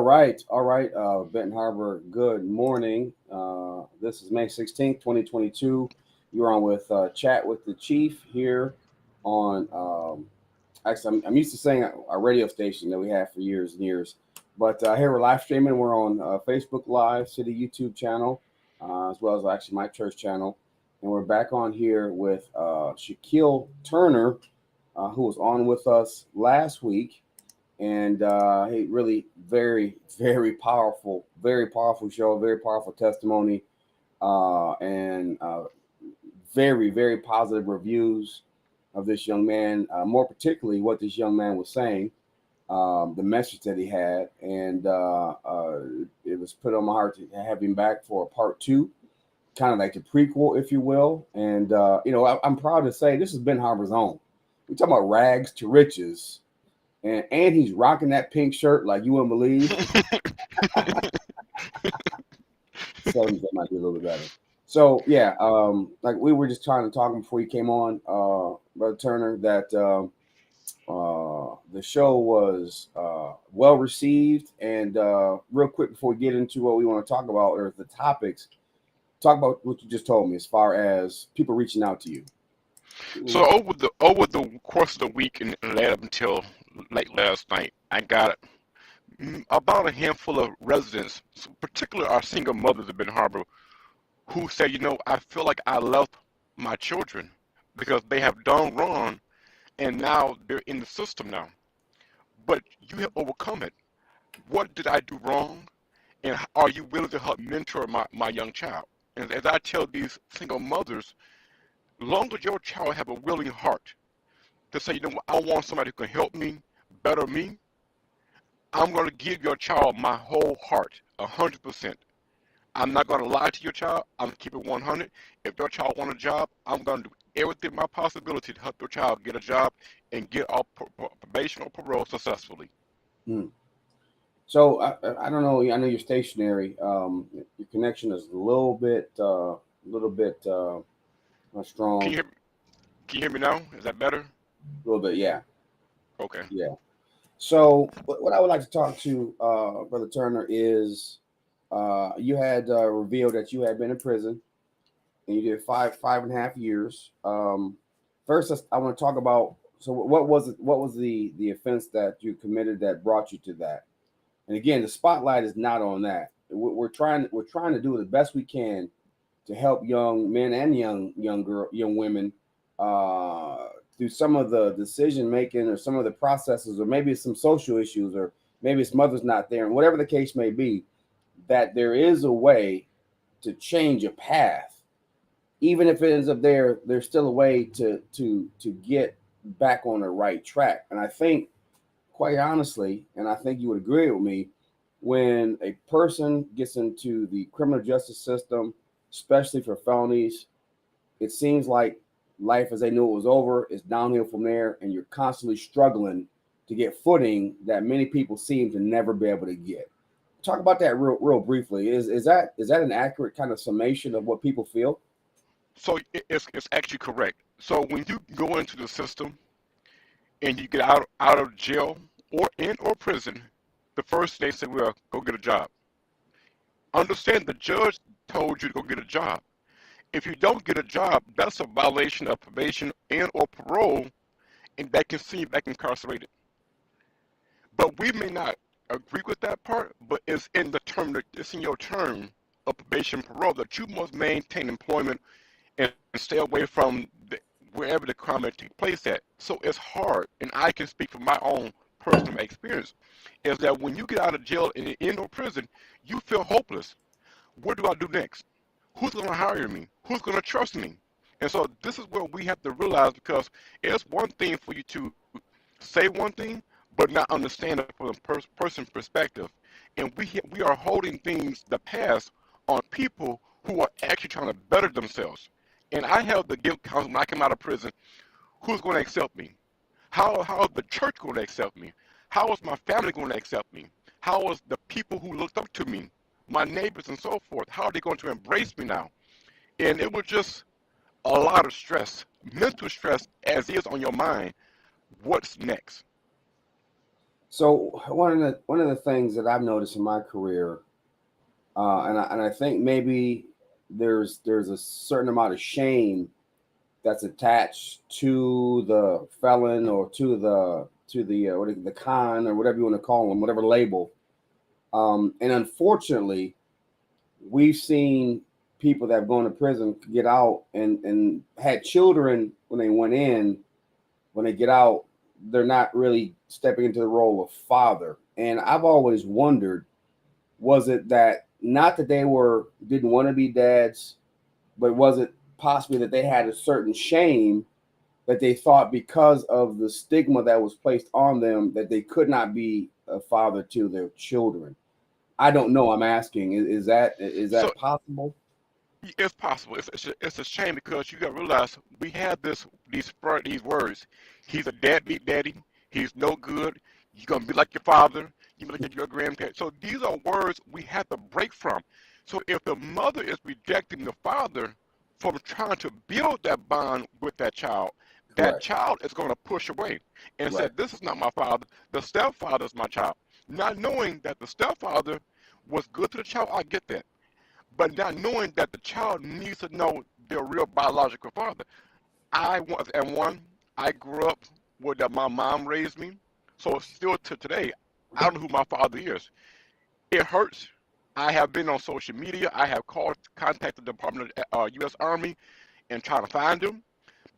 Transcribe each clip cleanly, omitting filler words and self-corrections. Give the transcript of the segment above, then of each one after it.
all right. Benton Harbor, good morning. This is May 16th, 2022. You're on with Chat with the Chief here on, actually, I'm used to saying a radio station that we have for years and years. But here we're live streaming. We're on Facebook Live, City YouTube channel, as well as actually my church channel. And we're back on here with Shaquille Turner, who was on with us last week, and he really very powerful show, very powerful testimony, and very positive reviews of this young man. More particularly, what this young man was saying, the message that he had, and it was put on my heart to have him back for a part two, kind of like the prequel, if you will. And I'm proud to say this has been Harbor's own. We're talking about rags to riches. And he's rocking that pink shirt like you wouldn't believe. So that might be a little bit better. So yeah, like we were just trying to talk before you came on, Brother Turner, that the show was well received. And real quick before we get into what we want to talk about or the topics, talk about what you just told me as far as people reaching out to you. So over the course of the week and led up until late last night, I got about a handful of residents, particularly our single mothers of Ben Harbor, who said, I feel like I left my children because they have done wrong and now they're in the system now. But you have overcome it. What did I do wrong? And are you willing to help mentor my young child? And as I tell these single mothers, long as your child have a willing heart to say, what, I want somebody who can help me, better me, I'm going to give your child my whole heart, 100%. I'm not going to lie to your child. I'm going to keep it 100. If your child want a job, I'm going to do everything in my possibility to help your child get a job and get off probation or parole successfully. Hmm. So I don't know. I know you're stationary. Your connection is a little bit strong. Can you hear me now? Is that better? A little bit, yeah. Okay. Yeah. So what I would like to talk to Brother Turner is you had revealed that you had been in prison and you did five and a half years. First, I want to talk about, so what was it? What was the offense that you committed that brought you to that? And again, the spotlight is not on that. We're trying to do the best we can to help young men and young women through some of the decision making or some of the processes, or maybe it's some social issues, or maybe his mother's not there, and whatever the case may be, that there is a way to change a path. Even if it ends up there's still a way to get back on the right track. And I think, quite honestly, and I think you would agree with me, when a person gets into the criminal justice system, especially for felonies, it seems like life as they knew it was over is downhill from there, and you're constantly struggling to get footing that many people seem to never be able to get. Talk about that real briefly. Is that an accurate kind of summation of what people feel? So it's actually correct. So when you go into the system and you get out of jail or prison, the first they say, well, go get a job. Understand the judge told you to go get a job. If you don't get a job, that's a violation of probation and or parole, and that can see you back incarcerated. But we may not agree with that part, but it's in your term of probation and parole that you must maintain employment and stay away from wherever the crime may take place at. So it's hard, and I can speak from my own personal experience, is that when you get out of jail and in or prison, you feel hopeless. What do I do next? Who's going to hire me? Who's going to trust me? And so this is what we have to realize, because it's one thing for you to say one thing, but not understand it from a person's perspective. And we are holding things, the past, on people who are actually trying to better themselves. And I have to give counsel when I come out of prison. Who's going to accept me? How is the church going to accept me? How is my family going to accept me? How is the people who looked up to me, my neighbors and so forth, how are they going to embrace me now? And it was just a lot of stress, mental stress as is on your mind. What's next? So one of the things that I've noticed in my career, and I think maybe there's a certain amount of shame that's attached to the felon or to the what is it, the con or whatever you want to call them, whatever label. And unfortunately, we've seen people that have gone to prison get out and had children when they went in. When they get out, they're not really stepping into the role of father. And I've always wondered, was it that not that they were didn't want to be dads, but was it possibly that they had a certain shame that they thought because of the stigma that was placed on them that they could not be a father to their children? I don't know. I'm asking. Is So that possible? it's possible. It's a shame because you got to realize we have these words. He's a deadbeat daddy. He's no good. You're gonna be like your father. You're gonna get your grandparents. So these are words we have to break from. So if the mother is rejecting the father from trying to build that bond with that Correct. child is going to push away and say, Right. "This is not my father. The stepfather is my child." Not knowing that the stepfather was good to the child, I get that, but not knowing that the child needs to know their real biological father. I was and one. I grew up with that my mom raised me, so still to today, I don't know who my father is. It hurts. I have been on social media. I have contacted the Department of U.S. Army and trying to find him.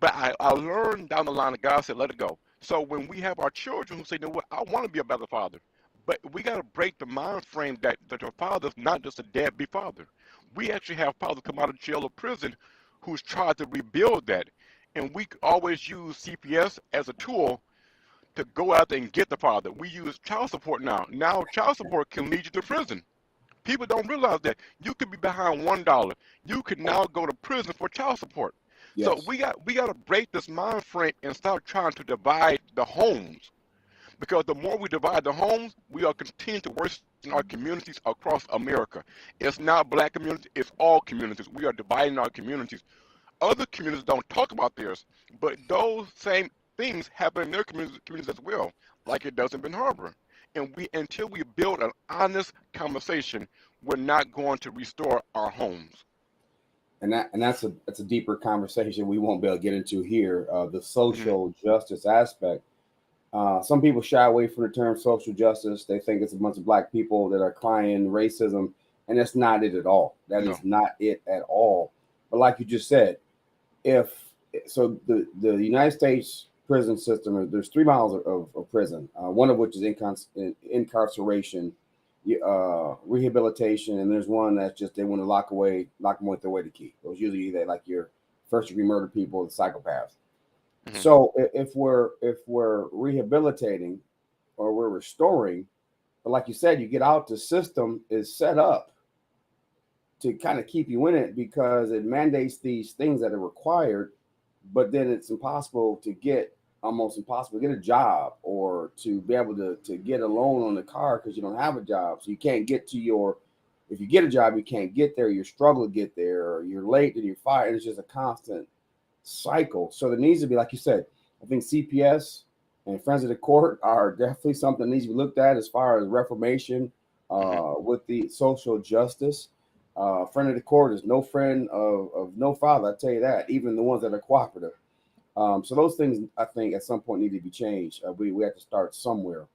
But I learned down the line that God said, let it go. So when we have our children who say, you know what, I want to be a better father. But we got to break the mind frame that your father's not just a deadbeat father. We actually have fathers come out of jail or prison who's tried to rebuild that. And we always use CPS as a tool to go out there and get the father. We use child support now. Now child support can lead you to prison. People don't realize that you could be behind $1. You could now go to prison for child support. So Yes. we got to break this mind frame and start trying to divide the homes. Because the more we divide the homes, we are continuing to worsen our communities across America. It's not black communities, it's all communities. We are dividing our communities. Other communities don't talk about theirs, but those same things happen in their communities as well, like it does in Ben Harbor. And we until we build an honest conversation, we're not going to restore our homes. And that's a deeper conversation we won't be able to get into here. The Hmm. social justice aspect. Some people shy away from the term social justice. They think it's a bunch of black people that are crying racism, and that's not it at all. That No. is not it at all. But like you just said, if the United States prison system, there's 3 miles of prison, one of which is incarceration, rehabilitation, and there's one that's just they want to lock them with their way to key. Those usually either like your first degree murder people, the psychopaths. Hmm. So if we're rehabilitating or we're restoring, but like you said, you get out, the system is set up to kind of keep you in it because it mandates these things that are required, but then it's impossible to get almost impossible to get a job or to be able to get a loan on the car because you don't have a job. So you can't get to your if you get a job, you can't get there, you struggle to get there, or you're late and you're fired. It's just a constant cycle. So there needs to be, like you said, I think CPS and Friends of the Court are definitely something that needs to be looked at as far as reformation Hmm. with the social justice. Friend of the court is no friend of no father. I tell you that. Even the ones that are cooperative. So those things I think at some point need to be changed. We have to start somewhere.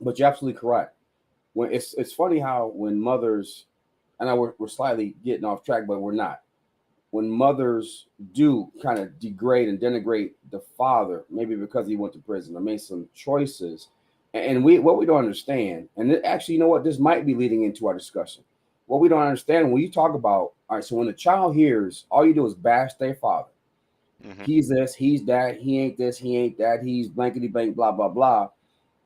But you're absolutely correct. When it's funny how when mothers, I know we're slightly getting off track, but we're not when mothers do kind of degrade and denigrate the father, maybe because he went to prison or made some choices, and we what we don't understand, and actually, you know what, this might be leading into our discussion. What we don't understand when you talk about, all right, so when a child hears, all you do is bash their father. Hmm. He's this, he's that, he ain't this, he ain't that, he's blankety blank, blah blah blah.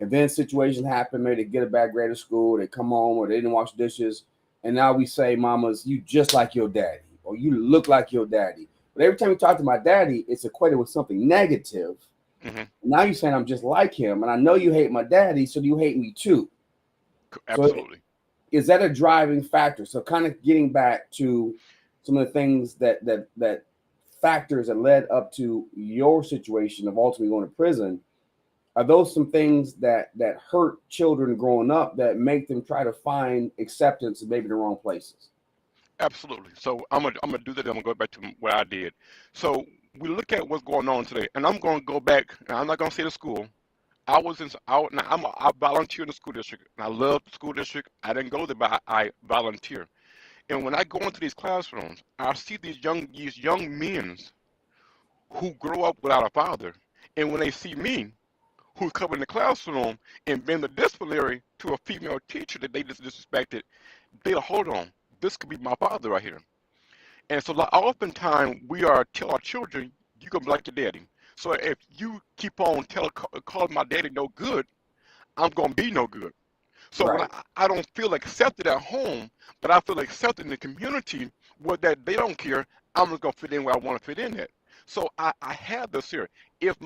And then situations happen, maybe they get a bad grade at school, they come home or they didn't wash dishes, and now we say, "Mamas, you just like your daddy," or "You look like your daddy." But every time you talk to my daddy, it's equated with something negative. Hmm. Now you're saying I'm just like him, and I know you hate my daddy, so you hate me too. So Absolutely. is that a driving factor? So kind of getting back to some of the things that factors that led up to your situation of ultimately going to prison. are those some things that hurt children growing up that make them try to find acceptance in maybe the wrong places? Absolutely. So I'm gonna do that. I'm gonna go back to what I did. So we look at what's going on today, and I'm gonna go back. And I'm not gonna say the school. I was in. Now I volunteer in the school district, and I love the school district. I didn't go there, but I volunteer. And when I go into these classrooms, I see these young men who grow up without a father, and when they see me, who's coming in the classroom and being the disciplinary to a female teacher that they just disrespected, they'll hold on. This could be my father right here. And so, like, oftentimes we are tell our children, you're gonna be like your daddy. So if you keep on calling my daddy no good, I'm gonna be no good. So when Right. I don't feel accepted at home, but I feel accepted in the community where that they don't care, I'm just gonna fit in where I want to fit in at. So I have this here. If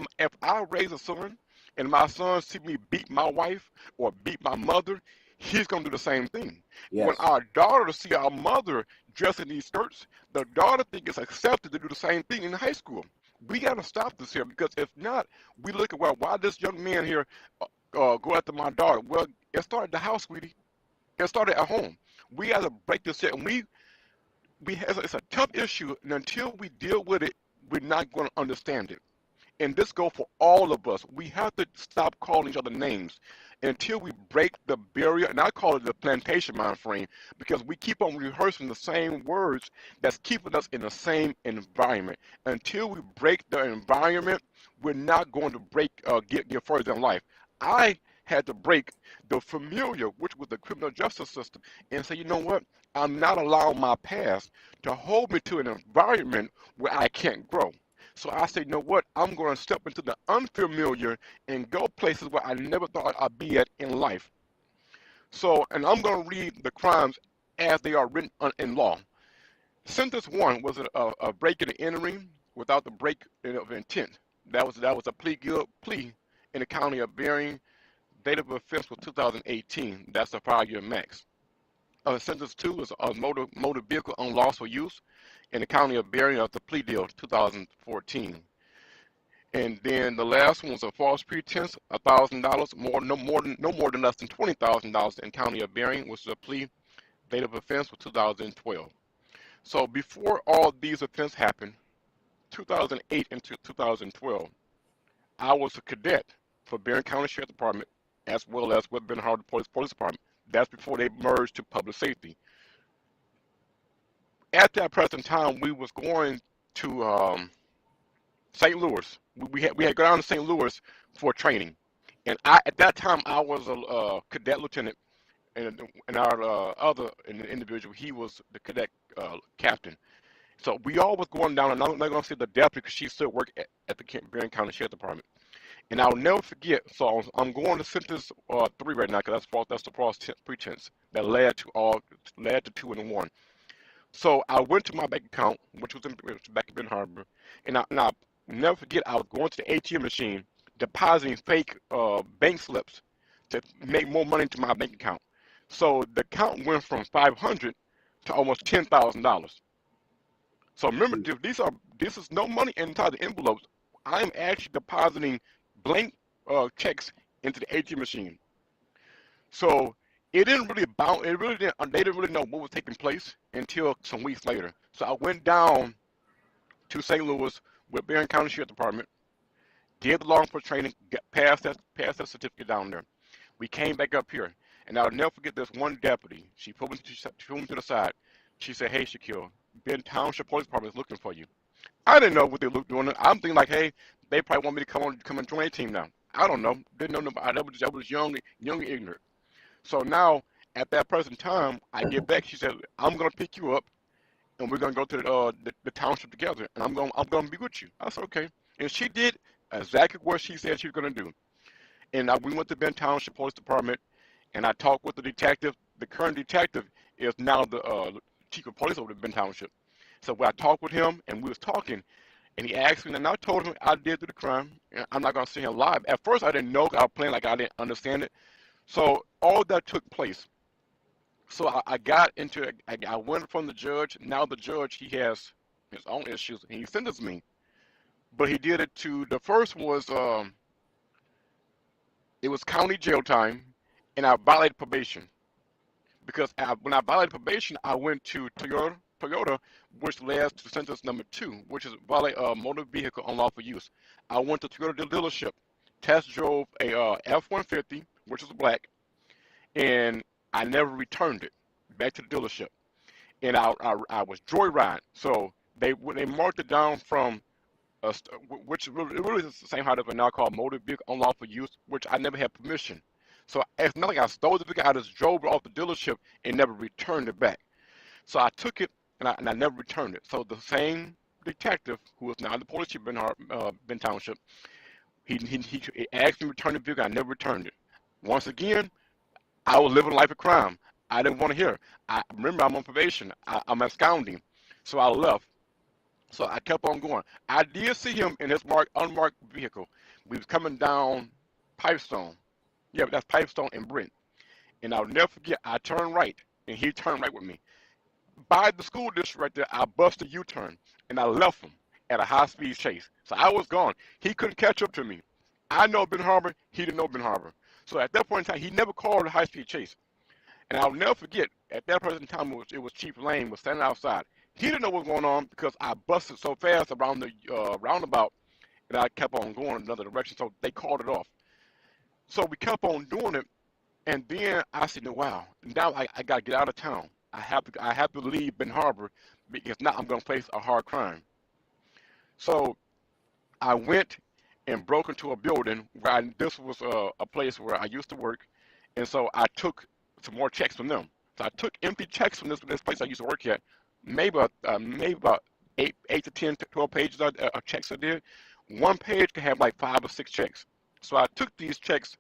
I raise a son and my son see me beat my wife or beat my mother, he's gonna do the same thing. When Yes. our daughter see our mother dressing these skirts, the daughter think it's accepted to do the same thing in high school. We gotta stop this here because if not, we look at, well, why this young man here go after my daughter? Well, it started at the house, sweetie. It started at home. We got to break this here, and it's a tough issue, and until we deal with it, we're not going to understand it. And this goes for all of us. We have to stop calling each other names until we break the barrier, and I call it the plantation mind frame, because we keep on rehearsing the same words that's keeping us in the same environment. Until we break the environment, we're not going to get further in life. I had to break the familiar, which was the criminal justice system, and say, you know what? I'm not allowing my past to hold me to an environment where I can't grow. So I say, you know what? I'm going to step into the unfamiliar and go places where I never thought I'd be at in life. So, and I'm going to read the crimes as they are written in law. Sentence one was a breaking and entering without the break of intent. That was a plea in the county of Berrien. Date of offense was 2018. That's a 5-year max. Sentence two was a motor vehicle unlawful use in the county of Berrien of the plea deal 2014. And then the last one was a false pretense, $1,000, no more than less than $20,000 in county of Berrien, which is a plea. Date of offense was 2012. So before all these offenses happened, 2008 into 2012, I was a cadet for Berrien County Sheriff Department as well as with Ben Harbor Police Department. That's before they merged to public safety. At that present time, we was going to St. Louis. We had gone down to St. Louis for training, and at that time I was a cadet lieutenant, and our other individual, he was the cadet captain. So we all was going down, and I'm not gonna say the deputy because she still worked at the Berrien County Sheriff Department. And I'll never forget. So I'm going to sentence three right now because that's the false pretense that led to two and one. So I went to my bank account, which was back in Ben Harbor, and I never forget. I was going to the ATM machine, depositing fake bank slips to make more money into my bank account. So the account went from 500 to almost $10,000. So remember, this is no money inside the envelopes. I am actually depositing blank checks into the ATM machine. So it didn't really bounce. It really didn't. They didn't really know what was taking place until some weeks later. So I went down to St. Louis with Berrien County Sheriff Department, did the law enforcement training, passed that certificate down there. We came back up here, and I'll never forget this one deputy. She pulled me to the side. She said, "Hey, Shaquille, Ben Township Police Department is looking for you." I didn't know what they looked doing. I'm thinking like, hey, they probably want me to come and join a team now. I don't know. Didn't know nobody. I was young and ignorant. So now, at that present time, I get back. She said, "I'm gonna pick you up, and we're gonna go to the township together, and I'm gonna be with you." I said, "Okay," and she did exactly what she said she was gonna do. And we went to Ben Township Police Department, and I talked with the detective. The current detective is now the chief of police over the Ben Township. So when I talked with him, and we was talking, and he asked me, and I told him I did do the crime. And I'm not gonna sit here and lie. At first, I didn't know. I was playing like I didn't understand it. So all that took place. So I got into it. I went from the judge. Now the judge, he has his own issues, and he sentenced me. But he did it to the first was It was county jail time, and I violated probation because when I violated probation, I went to Toyota, which led to sentence number 2, which is violate motor vehicle unlawful use. I went to Toyota dealership, test drove a F-150, which was black, and I never returned it back to the dealership. And I was joyriding. So they marked it down from which really is the same how they now called motor vehicle unlawful use, which I never had permission. So it's not like I stole the vehicle. I just drove it off the dealership and never returned it back. So I took it and I never returned it. So the same detective who is now the police chief in Ben Township, he asked me to return the vehicle. I never returned it. Once again, I was living a life of crime. I didn't want to hear. I remember I'm on probation. I'm absconding, so I left. So I kept on going. I did see him in his unmarked vehicle. We was coming down Pipestone. Yeah, that's Pipestone and Brent. And I'll never forget, I turned right, and he turned right with me. By the school district right there, I busted a U-turn, and I left him at a high-speed chase. So I was gone. He couldn't catch up to me. I know Ben Harbor. He didn't know Ben Harbor. So at that point in time, he never called a high-speed chase. And I'll never forget, at that present time, it was Chief Lane was standing outside. He didn't know what was going on because I busted so fast around the roundabout and I kept on going in another direction. So they called it off. So we kept on doing it. And then I said, no, wow, now I got to get out of town. I have to leave Ben Harbor because now I'm going to face a hard crime. So I went and broke into a building where this was a place where I used to work. And so I took some more checks from them. So I took empty checks from this place I used to work at, maybe about 8 to 10 to 12 pages of checks I did. One page could have like 5 or 6 checks. So I took these checks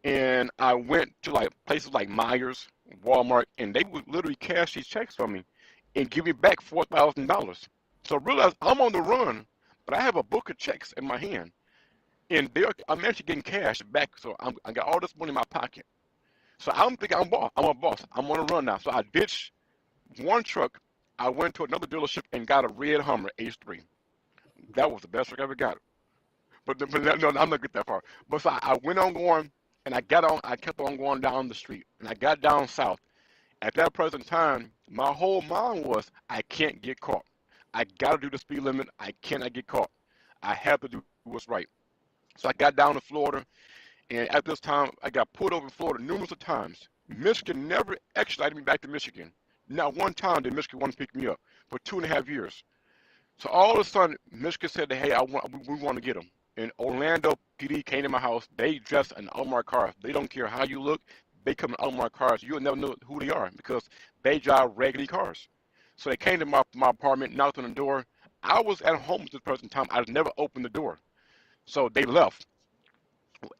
and I went to like places like Myers, Walmart, and they would literally cash these checks for me and give me back $4,000. So I realized I'm on the run, but I have a book of checks in my hand, and I'm actually getting cash back. So I got all this money in my pocket. So I'm thinking I'm a boss. I'm on the run now. So I ditched one truck. I went to another dealership and got a red Hummer H3. That was the best truck I ever got. But no, I'm not get that far. But so I went on going, and I kept on going down the street, and I got down south. At that present time, my whole mind was, I can't get caught. I got to do the speed limit. I cannot get caught. I have to do what's right. So I got down to Florida, and at this time, I got pulled over in Florida numerous of times. Michigan never extradited me back to Michigan. Not one time did Michigan want to pick me up for 2.5 years. So all of a sudden, Michigan said, hey, we want to get him. And Orlando PD came to my house. They dress in unmarked cars. They don't care how you look. They come in unmarked cars. You'll never know who they are because they drive regular cars. So they came to my apartment, knocked on the door. I was at home at this present time. I never opened the door. So they left.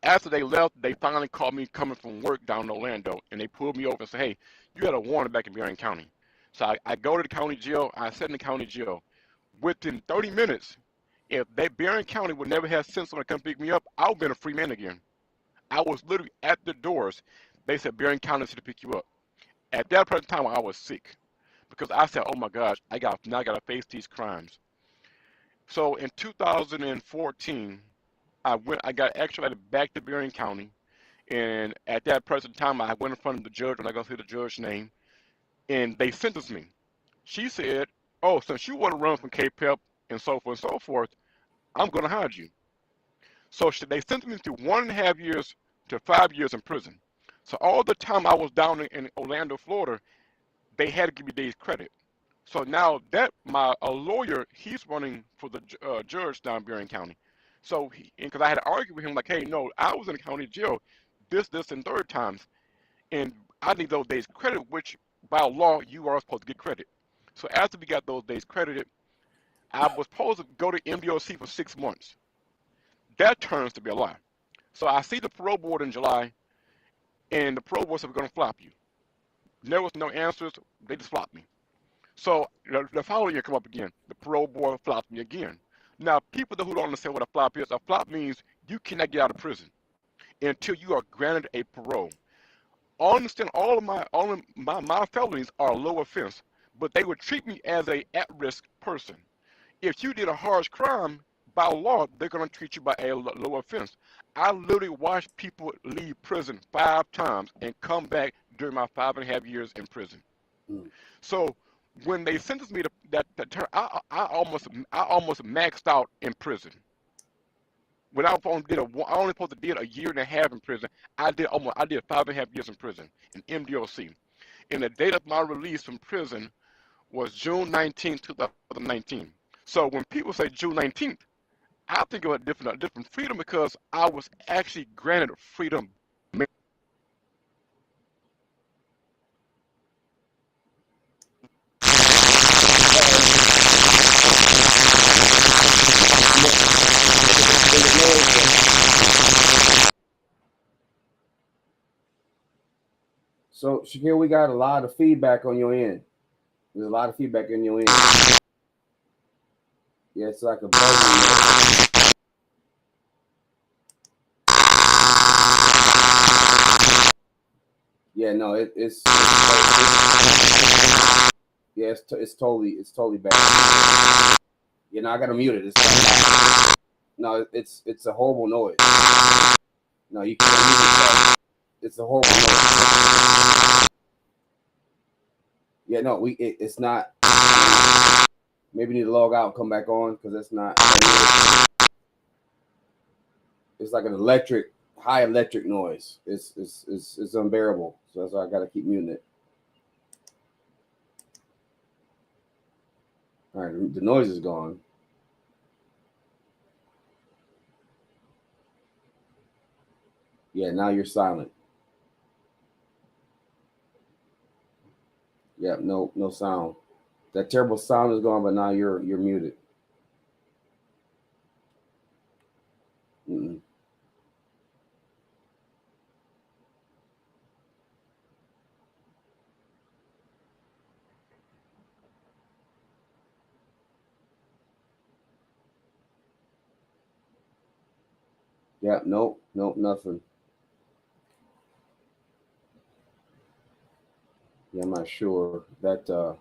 After they left, they finally called me coming from work down in Orlando, and they pulled me over and said, hey, you had a warrant back in Berrien County. So I go to the county jail. I sat in the county jail. Within 30 minutes, if Berrien County would never have sent someone to come pick me up, I would have been a free man again. I was literally at the doors. They said, Berrien County is to pick you up. At that present time, I was sick because I said, oh my gosh, now I got to face these crimes. So in 2014, I got extradited back to Berrien County, and at that present time, I went in front of the judge, and I got to say the judge's name, and they sentenced me. She said, oh, since you want to run from KPEP and so forth, I'm going to hide you. So they sentenced me to 1.5 years to 5 years in prison. So all the time I was down in Orlando, Florida, they had to give me days credit. So now that a lawyer, he's running for the judge down in Berrien County. So because I had to argue with him, like, hey, no, I was in the county jail this, and third times, and I need those days credit, which by law you are supposed to get credit. So after we got those days credited, I was supposed to go to MDOC for 6 months. That turns to be a lie. So I see the parole board in July, and the parole board said, we're going to flop you. There was no answers. They just flopped me. So the following year come up again. The parole board flopped me again. Now, people who don't understand what a flop is, a flop means you cannot get out of prison until you are granted a parole. I understand all of my felonies are low offense, but they would treat me as a at-risk person. If you did a harsh crime, by law, they're going to treat you by a low offense. I literally watched people leave prison 5 times and come back during my 5.5 years in prison. Mm. So when they sentenced me to that term, I almost maxed out in prison. When I only supposed to did a year and a half in prison. I did 5.5 years in prison in MDOC. And the date of my release from prison was June 19th, 2019. So when people say June 19th, I think of a different freedom because I was actually granted freedom. So Shaquille, we got a lot of feedback on your end. There's a lot of feedback in your end. Yeah, it's like a buzzing. Yeah, no, yeah, it's totally bad. You know, I gotta mute it. No, it's a horrible noise. No, you can't mute it. It's a horrible noise. Yeah, no, it's not. Maybe you need to log out and come back on because it's not. It's like an high electric noise. It's unbearable. So that's why I gotta keep muting it. All right, the noise is gone. Yeah, now you're silent. Yeah, no sound. That terrible sound is gone, but now you're muted. Mm-mm. Yeah, nope, nothing. Yeah, I'm not sure that.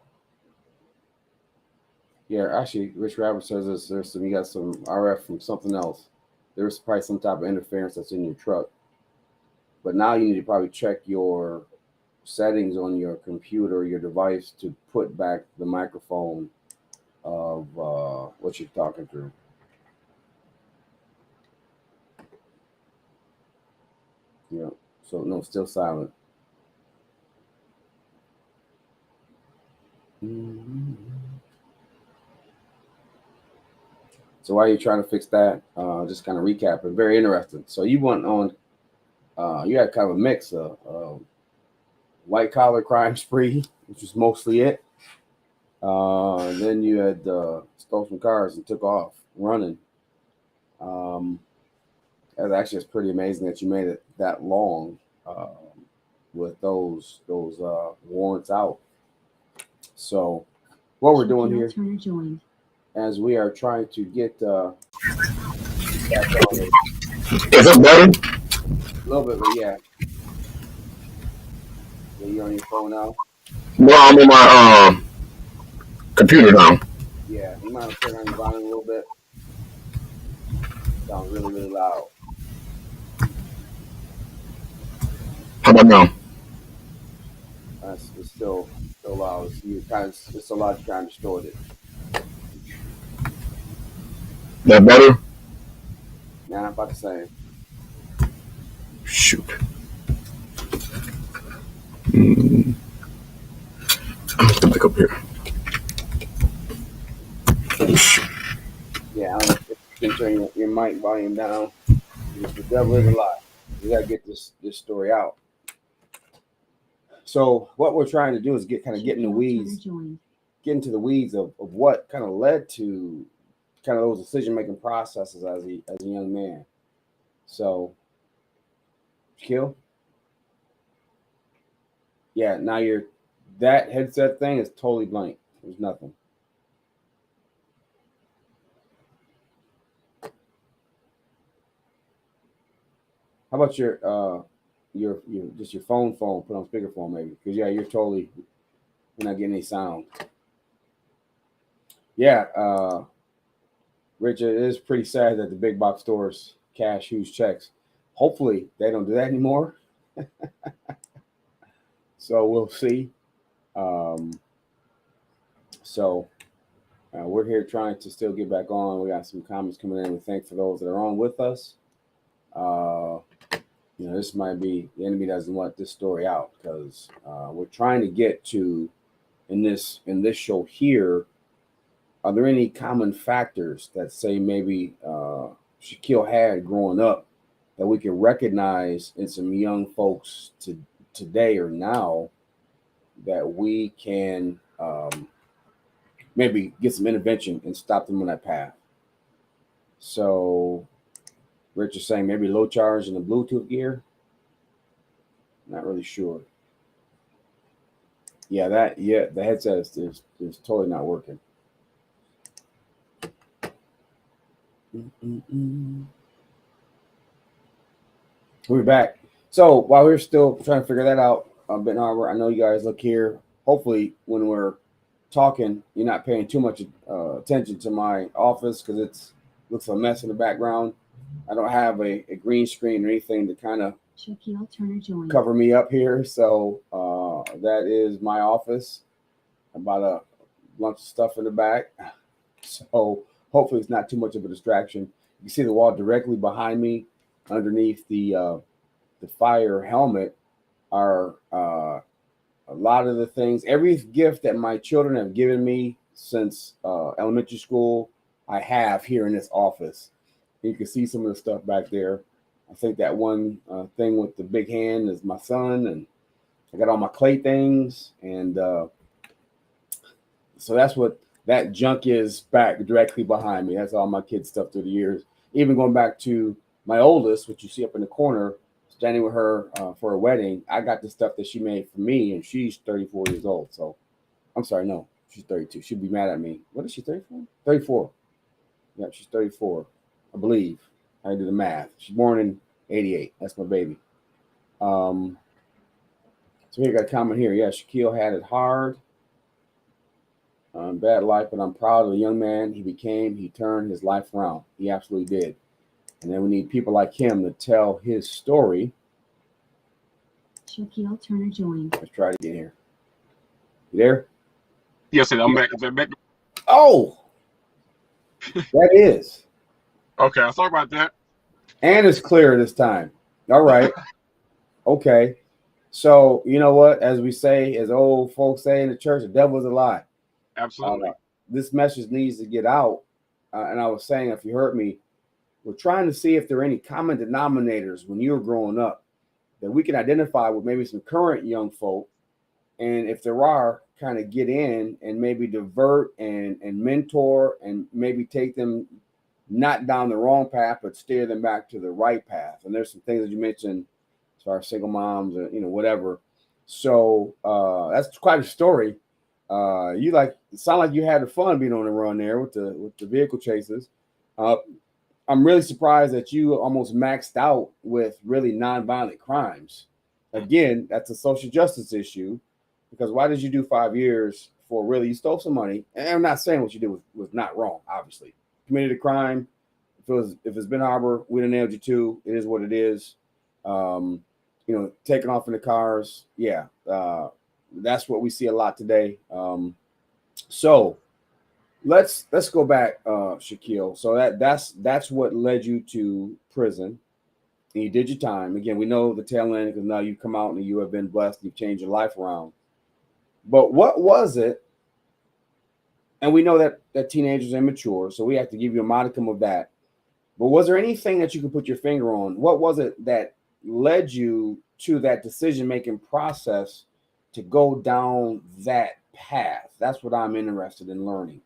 Yeah, actually, Rich Rabbit says there's some. You got some RF from something else. There's probably some type of interference that's in your truck. But now you need to probably check your settings on your computer or your device to put back the microphone of what you're talking through. Yeah. So no, still silent. Mm-hmm. So while you're trying to fix that, just kind of recap it. Very interesting. So you went on. You had kind of a mix of white collar crime spree, which was mostly it. Then you had stole some cars and took off running. Um, That's actually it's pretty amazing that you made it that long with those warrants out. So what we're doing here, as we are trying to get back on it, Is it better? a little bit, but yeah, you're on your phone now. Well, I'm on my computer now. Yeah, you might have to turn on your volume a little bit. Sounds really loud. How about now? It's still loud. It's so loud you kind of distorted it. That better? Now I'm about to say, Shoot. Mm. Let's get back up here. Shoot. yeah, I don't know if you can turn your mic volume down. The devil is a lie. We gotta get this story out. So what we're trying to do is get in the weeds, get into the weeds of what kind of led to kind of those decision making processes as a young man. So kill. Yeah, now that headset thing is totally blank. There's nothing. How about your just your phone put on speakerphone maybe? Because yeah, you're not getting any sound. Yeah, Richard, it is pretty sad that the big box stores cash huge checks. Hopefully, they don't do that anymore. So we'll see. Um, so we're here trying to still get back on. We got some comments coming in. We thank for those that are on with us. Uh, this might be the enemy doesn't want this story out because we're trying to get to in this show here. Are there any common factors that say maybe Shaquille had growing up that we can recognize in some young folks today or now that we can maybe get some intervention and stop them on that path? So, Rich is saying maybe low charge in the Bluetooth gear. Not really sure. The headset is totally not working. We're back. So while we're still trying to figure that out, Ben Harbor, I know you guys look here. Hopefully, when we're talking, you're not paying too much attention to my office because it looks a mess in the background. I don't have a green screen or anything to kind of cover me up here. So that is my office. About a bunch of stuff in the back. So hopefully it's not too much of a distraction. You can see the wall directly behind me underneath the fire helmet are a lot of the things, every gift that my children have given me since elementary school, I have here in this office. You can see some of the stuff back there. I think that one thing with the big hand is my son, and I got all my clay things, and so that's what that junk is back directly behind me. That's all my kids' stuff through the years. Even going back to my oldest, which you see up in the corner, standing with her for a wedding, I got the stuff that she made for me, and she's 34 years old. So I'm sorry, no, she's 32. She'd be mad at me. What is she, 34? 34. Yeah, she's 34, I believe. I do the math. She's born in 88. That's my baby. So here, got a comment here. Yeah, Shaquille had it hard. Bad life, but I'm proud of the young man he became. He turned his life around. He absolutely did. And then we need people like him to tell his story. Shaquille Turner joined. Let's try to get here. You there? Yes, I'm back. Back. Oh, that is. Okay, I'm sorry about that. And it's clear this time. All right. Okay. So, you know what? As we say, as old folks say in the church, the devil's a lie. Absolutely. This message needs to get out. And I was saying, if you heard me, we're trying to see if there are any common denominators when you were growing up that we can identify with maybe some current young folk. And if there are, kind of get in and maybe divert and mentor and maybe take them not down the wrong path, but steer them back to the right path. And there's some things that you mentioned as far as single moms or, whatever. So that's quite a story. It sound like you had fun being on the run there with the vehicle chases. I'm really surprised that you almost maxed out with really nonviolent crimes. Again, that's a social justice issue, because why did you do 5 years for really, you stole some money? And I'm not saying what you did was not wrong, obviously. Committed a crime. If it's Ben Harbor, we'd have nailed you too. It is what it is. Taking off in the cars. Yeah. That's what we see a lot today. So let's go back, Shaquille. So that's what led you to prison, and you did your time. Again, we know the tail end because now you've come out and you have been blessed. You've changed your life around. But what was it? And we know that teenagers are immature, so we have to give you a modicum of that. But was there anything that you could put your finger on? What was it that led you to that decision-making process to go down that path? That's what I'm interested in learning.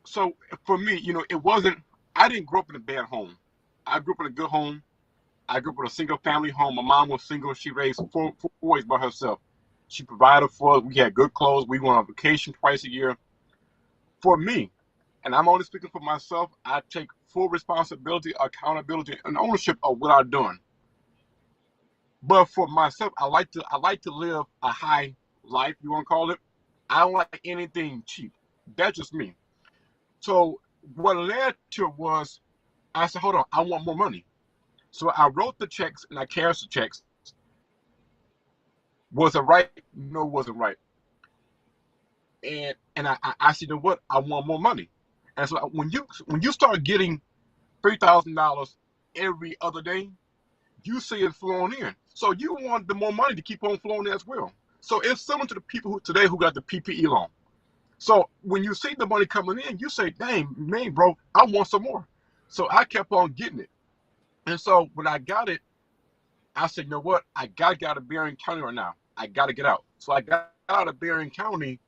So for me, I didn't grow up in a bad home. I grew up in a good home. I grew up in a single family home. My mom was single. She raised four boys by herself. She provided for us. We had good clothes. We went on vacation twice a year. For me, and I'm only speaking for myself, I take full responsibility, accountability, and ownership of what I'm doing. But for myself, I like to live a high life, you want to call it. I don't like anything cheap. That's just me. So what led to it was I said, hold on, I want more money. So I wrote the checks and I cashed the checks. Was it right? No, it wasn't right. And I said, you know what? I want more money. And so when you start getting $3,000 every other day, you see it flowing in. So you want the more money to keep on flowing in as well. So it's similar to the people who today who got the PPE loan. So when you see the money coming in, you say, dang, man, bro, I want some more. So I kept on getting it. And so when I got it, I said, you know what? I got to get out of Berrien County right now. I got to get out. So I got out of Berrien County,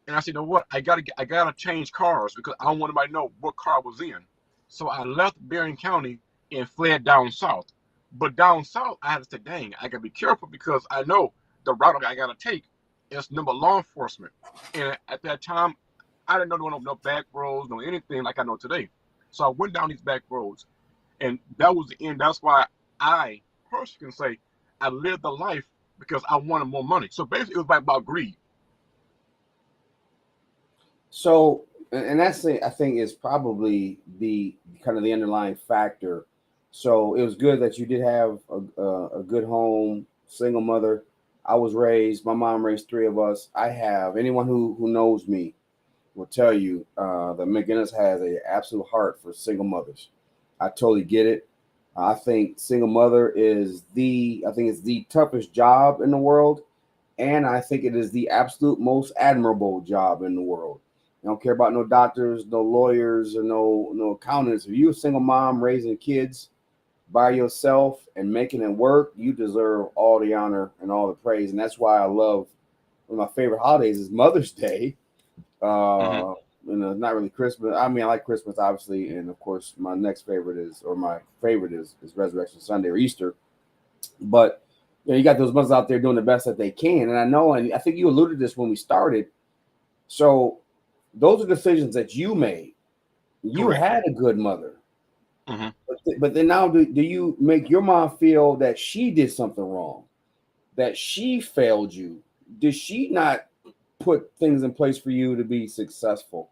and I said, you know what? I gotta change cars because I don't want anybody to know what car I was in. So I left Berrien County and fled down south. But down south, I had to say, dang, I gotta be careful because I know the route I gotta take is number law enforcement. And at that time, I didn't know there were no back roads, no anything like I know today. So I went down these back roads, and that was the end. That's why I personally can say I lived the life because I wanted more money. So basically, it was about greed. So, and that's I think is probably the kind of the underlying factor. So it was good that you did have a good home, single mother. I was raised. My mom raised three of us. I have anyone who knows me will tell you that McGinnis has an absolute heart for single mothers. I totally get it. I think single mother is I think it's the toughest job in the world. And I think it is the absolute most admirable job in the world. I don't care about no doctors, no lawyers, or no accountants. If you're a single mom raising kids by yourself and making it work, you deserve all the honor and all the praise. And that's why I love one of my favorite holidays is Mother's Day. Mm-hmm. Not really Christmas. I mean, I like Christmas, obviously, and of course, my favorite is Resurrection Sunday or Easter. But you got those mothers out there doing the best that they can, and I know, and I think you alluded to this when we started. So, those are decisions that you made. You Correct. had a good mother, Mm-hmm. but then now, do you make your mom feel that she did something wrong, that she failed you? Did she not put things in place for you to be successful?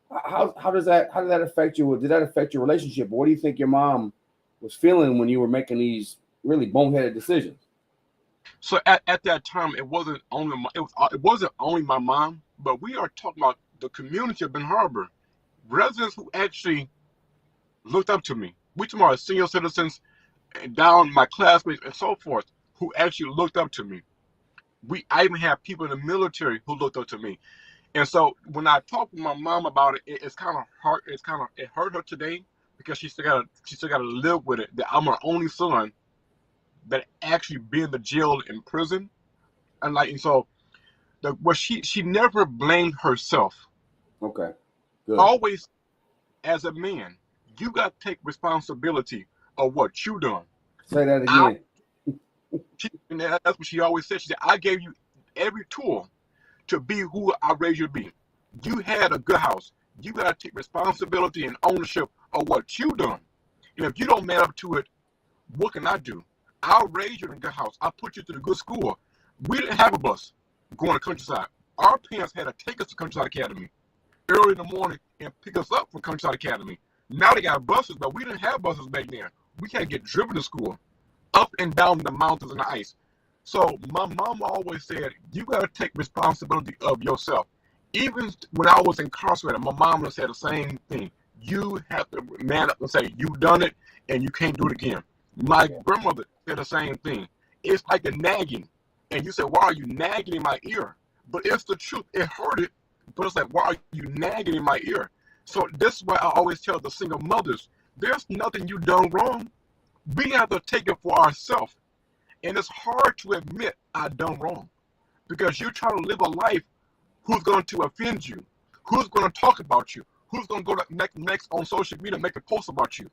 How did that affect you? Did that affect your relationship? What do you think your mom was feeling when you were making these really boneheaded decisions? So at that time, it wasn't only my mom, but we are talking about the community of Ben Harbor, residents who actually looked up to me. We talking about senior citizens and down my classmates and so forth who actually looked up to me. I even have people in the military who looked up to me. And so when I talked with my mom about it, it's kind of hard. It hurt her today because she still gotta live with it. That I'm her only son that actually been to jail in prison, and so she never blamed herself. Okay, good. Always, as a man, you got to take responsibility of what you done. Say that I again. and that's what she always said. She said, I gave you every tool to be who I raised you to be. You had a good house. You got to take responsibility and ownership of what you done. And if you don't man up to it, what can I do? I'll raise you in a good house. I'll put you to the good school. We didn't have a bus going to countryside. Our parents had to take us to Countryside Academy early in the morning and pick us up from Countryside Academy. Now they got buses, but we didn't have buses back then. We had to get driven to school, up and down the mountains and the ice. So my mom always said, you got to take responsibility of yourself. Even when I was incarcerated, my mom would say the same thing. You have to man up and say, you've done it and you can't do it again. My grandmother said the same thing. It's like a nagging. And you say, why are you nagging in my ear? But it's the truth. It hurt it. But it's like, why are you nagging in my ear? So this is why I always tell the single mothers, there's nothing you done wrong. We have to take it for ourselves. And it's hard to admit I done wrong. Because you're trying to live a life who's going to offend you, who's going to talk about you, who's going to go to next on social media and make a post about you.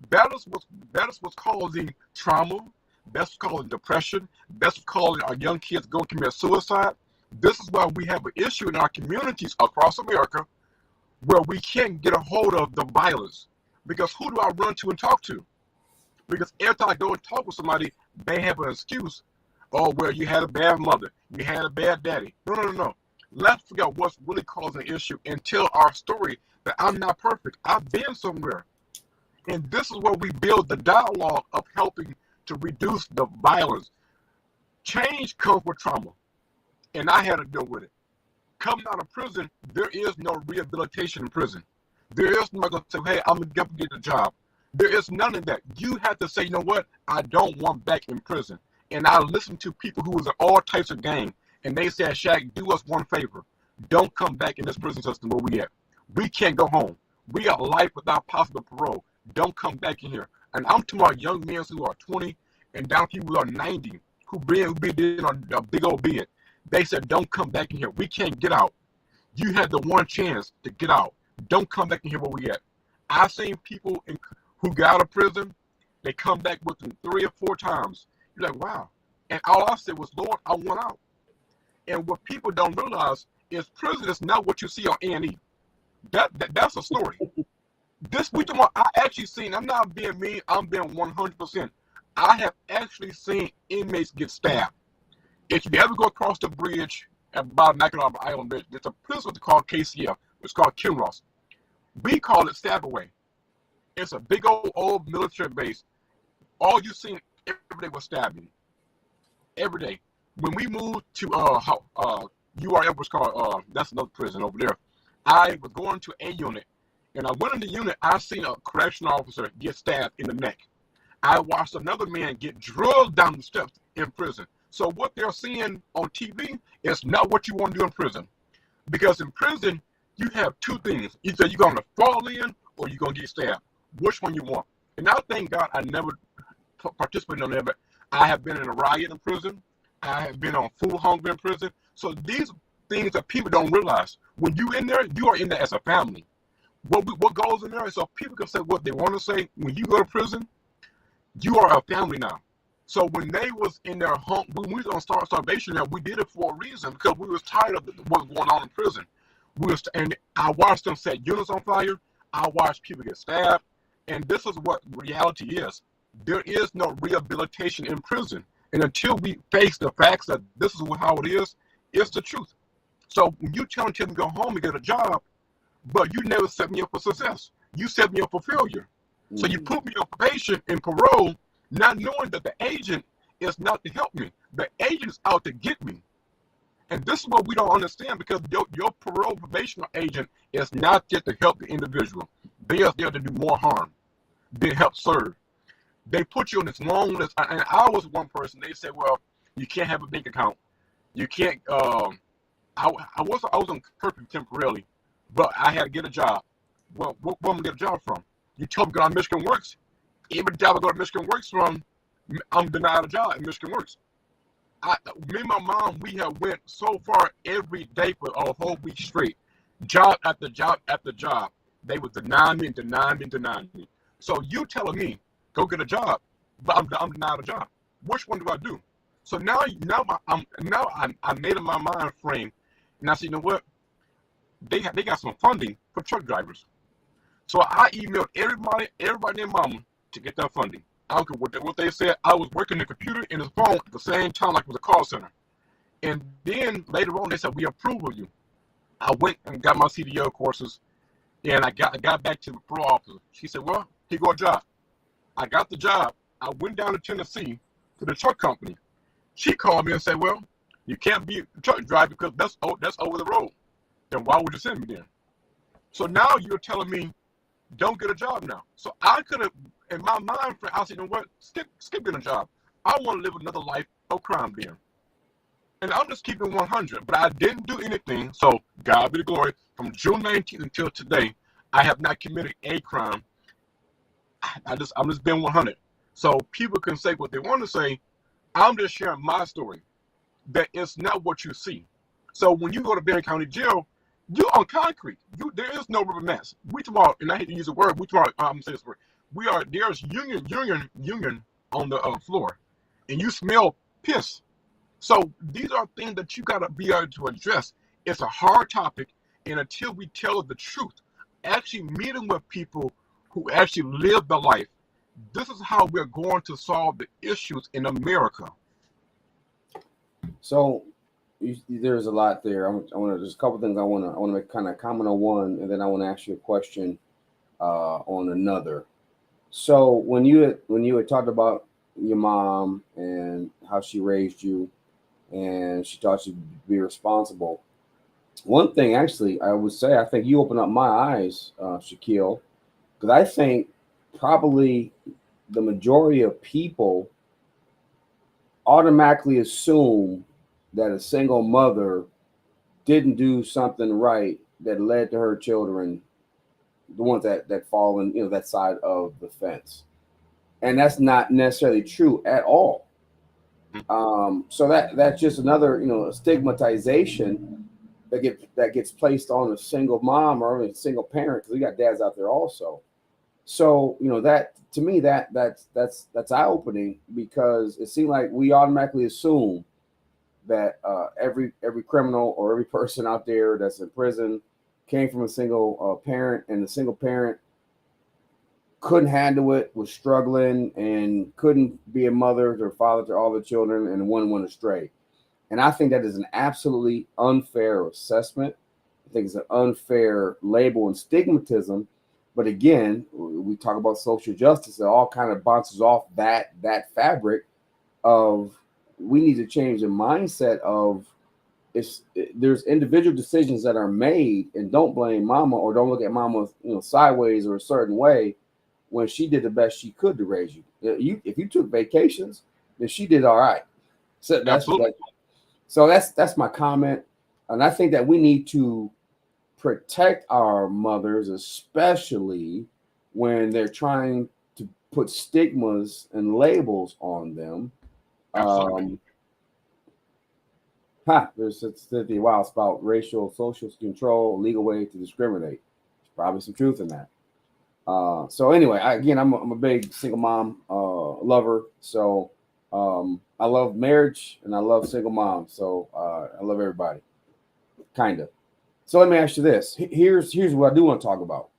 That is what's causing trauma. That's what's causing depression. That's what's causing our young kids go commit suicide. This is why we have an issue in our communities across America where we can't get a hold of the violence. Because who do I run to and talk to? Because every time I go and talk with somebody, they have an excuse. Oh, well, you had a bad mother. You had a bad daddy. No. Let's figure out what's really causing the issue and tell our story that I'm not perfect. I've been somewhere. And this is where we build the dialogue of helping to reduce the violence. Change comes with trauma, and I had to deal with it. Coming out of prison, there is no rehabilitation in prison. There is not going to say, hey, I'm going to get a job. There is none of that. You have to say, you know what? I don't want back in prison. And I listen to people who was in all types of gangs, and they said, Shaq, do us one favor. Don't come back in this prison system where we at. We can't go home. We got life without possible parole. Don't come back in here. And I'm talking about young men who are 20 and down people who are 90 who been on a big old bed. They said, don't come back in here. We can't get out. You had the one chance to get out. Don't come back in here where we at. I've seen people who got out of prison, they come back within 3 or 4 times. You're like, wow. And all I said was, Lord, I want out. And what people don't realize is prison is not what you see on A&E. That's a story. This week, I actually seen, I'm not being mean, I'm being 100%. I have actually seen inmates get stabbed. If you ever go across the bridge at about Mackinac Island, there's a prison called KCF. It's called Kinross. We call it Stab Away. It's a big old military base. All you seen every day was stabbing. Every day. When we moved to URF was called, that's another prison over there. I was going to a unit, and I went in the unit. I seen a correctional officer get stabbed in the neck. I watched another man get drugged down the steps in prison. So what they're seeing on TV is not what you want to do in prison. Because in prison, you have 2 things. Either you're going to fall in or you're going to get stabbed. Which one you want? And I thank God I never participated in that, but I have been in a riot in prison. I have been on food hunger in prison. So these things that people don't realize. When you're in there, you are in there as a family. What goes in there is so people can say what they want to say. When you go to prison, you are a family now. So when they was in their home, when we was on starvation, we did it for a reason because we was tired of what was going on in prison. And I watched them set units on fire. I watched people get stabbed. And this is what reality is. There is no rehabilitation in prison. And until we face the facts that this is how it is, it's the truth. So when you tell them to go home and get a job, but you never set me up for success. You set me up for failure. Mm-hmm. So you put me on probation and parole, not knowing that the agent is not to help me. The agent is out to get me. And this is what we don't understand because your parole probation agent is not just to help the individual. They are there to do more harm than help serve. They put you on this long list. And I was one person. They said, well, you can't have a bank account. You can't. I was on curfew temporarily, but I had to get a job. Well, where am I going to get a job from? You told me to go to Michigan Works. Every job I go to Michigan Works from, I'm denied a job at Michigan Works. Me and my mom, we have went so far every day for a whole week straight. Job after job after job. They would deny me and deny me and deny me. So you telling me, go get a job, but I'm denied a job. Which one do I do? So now I made up my mind frame, and I said, you know what? They got some funding for truck drivers. So I emailed everybody and their mama to get that funding. I don't care what they said. I was working the computer and the phone at the same time like it was a call center. And then later on, they said, we approve of you. I went and got my CDL courses, and I got back to the parole officer. She said, well, here go a job. I got the job. I went down to Tennessee to the truck company. She called me and said, well, you can't be a truck driver because that's over the road. Then why would you send me there? So now you're telling me don't get a job now. So I could have, in my mind, I said, you know what, skip getting a job. I want to live another life of crime then. And I'm just keeping 100, but I didn't do anything. So God be the glory. From June 19th until today, I have not committed a crime. I'm just being 100. So people can say what they want to say. I'm just sharing my story. That it's not what you see. So when you go to Barron County Jail, you're on concrete. There is no rubber mats. We talk about, and I hate to use the word. We talk about, I'm saying this word. There's union on the floor, and you smell piss. So these are things that you gotta be able to address. It's a hard topic, and until we tell the truth, actually meeting with people who actually live the life, this is how we're going to solve the issues in America. So, there's a lot there. I want to there's a couple things I want to make kind of comment on one, and then I want to ask you a question on another. So when you had talked about your mom and how she raised you, and she taught you to be responsible. One thing, actually, I would say, I think you opened up my eyes, Shaquille, because I think probably the majority of people automatically assume that a single mother didn't do something right that led to her children, the ones that fall in that side of the fence, and that's not necessarily true at all. So that's just another stigmatization that gets placed on a single mom or a single parent, because we got dads out there also. So that to me that's eye opening, because it seems like we automatically assume that every criminal or every person out there that's in prison came from a single parent, and the single parent couldn't handle it, was struggling, and couldn't be a mother or father to all the children, and one went astray. And I think that is an absolutely unfair assessment. I think it's an unfair label and stigmatism. But again, we talk about social justice. It all kind of bounces off that fabric of, we need to change the mindset of, there's individual decisions that are made, and don't blame mama, or don't look at mama sideways or a certain way, when she did the best she could to raise you. If you took vacations, then she did all right. So Absolutely. that's my comment. And I think that we need to protect our mothers, especially when they're trying to put stigmas and labels on them. Absolutely. There's the wild about racial, social control, legal way to discriminate. There's probably some truth in that. So anyway, I'm a big single mom lover. So I love marriage and I love single moms. So I love everybody, kind of. So let me ask you this. Here's what I do want to talk about.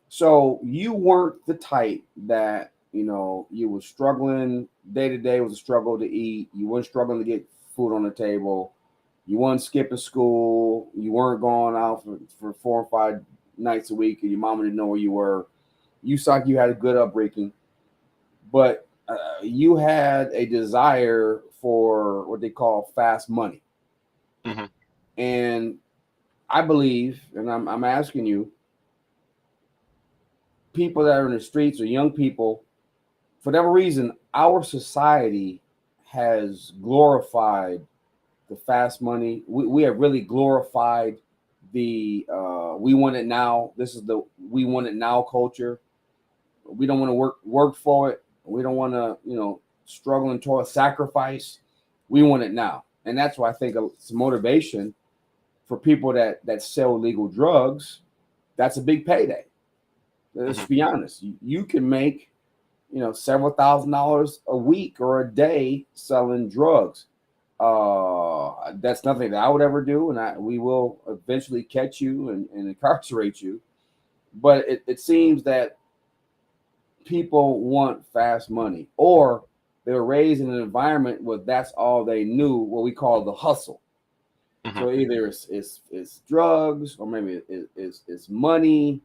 So you weren't the type that you were struggling day to day. Was a struggle to eat. You weren't struggling to get food on the table. You weren't skipping school. You weren't going out for 4 or 5 nights a week, and your mama didn't know where you were. You saw like you had a good upbringing, but you had a desire for what they call fast money. Mm-hmm. And I believe, and I'm asking you, people that are in the streets or young people, for whatever reason, our society has glorified the fast money. We have really glorified the we want it now. This is the we want it now culture. We don't want to work for it. We don't want to struggle and toil, sacrifice. We want it now, and that's why I think it's motivation for people that sell illegal drugs. That's a big payday. Let's be honest. You can make several $1,000s a week or a day selling drugs. That's nothing that I would ever do, and we will eventually catch you and incarcerate you. But it seems that people want fast money, or they were raised in an environment where that's all they knew, what we call the hustle. Mm-hmm. So either it's drugs, or maybe it's money,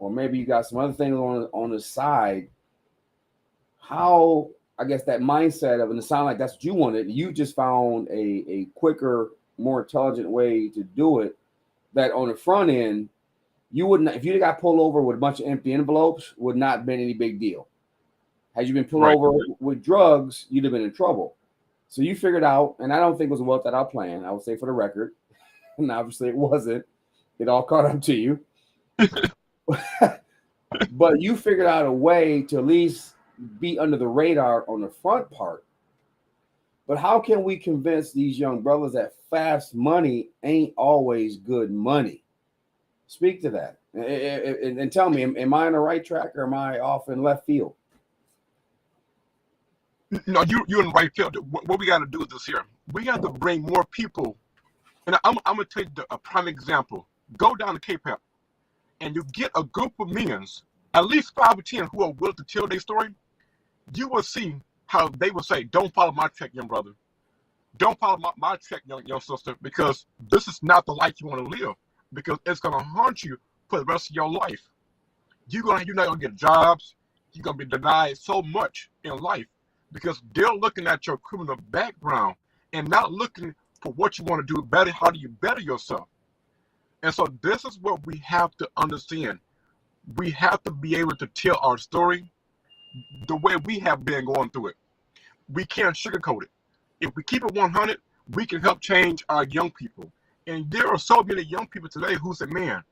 or maybe you got some other things on the side. How, I guess, that mindset of, and it sounded like that's what you wanted. You just found a quicker, more intelligent way to do it, that on the front end, you wouldn't, if you got pulled over with a bunch of empty envelopes, would not have been any big deal. Had you been pulled over with drugs, you'd have been in trouble. So you figured out, and I don't think it was a well thought out plan, I would say, for the record, and obviously it wasn't. It all caught up to you. But you figured out a way to at least be under the radar on the front part. But how can we convince these young brothers that fast money ain't always good money? Speak to that and tell me, am I on the right track, or am I off in left field? No, you're in the right field. What we got to do is this here. We got to bring more people. And I'm going to take a prime example. Go down to Cape Hep, and you get a group of men, at least 5 or 10, who are willing to tell their story. You will see how they will say, "Don't follow my track, young brother. Don't follow my track, young sister, because this is not the life you want to live. Because it's gonna haunt you for the rest of your life. You're not gonna get jobs. You're gonna be denied so much in life because they're looking at your criminal background and not looking for what you want to do better. How do you better yourself? And so this is what we have to understand. We have to be able to tell our story the way we have been going through it. We can't sugarcoat it. If we keep it 100, we can help change our young people. And there are so many young people today who say, man,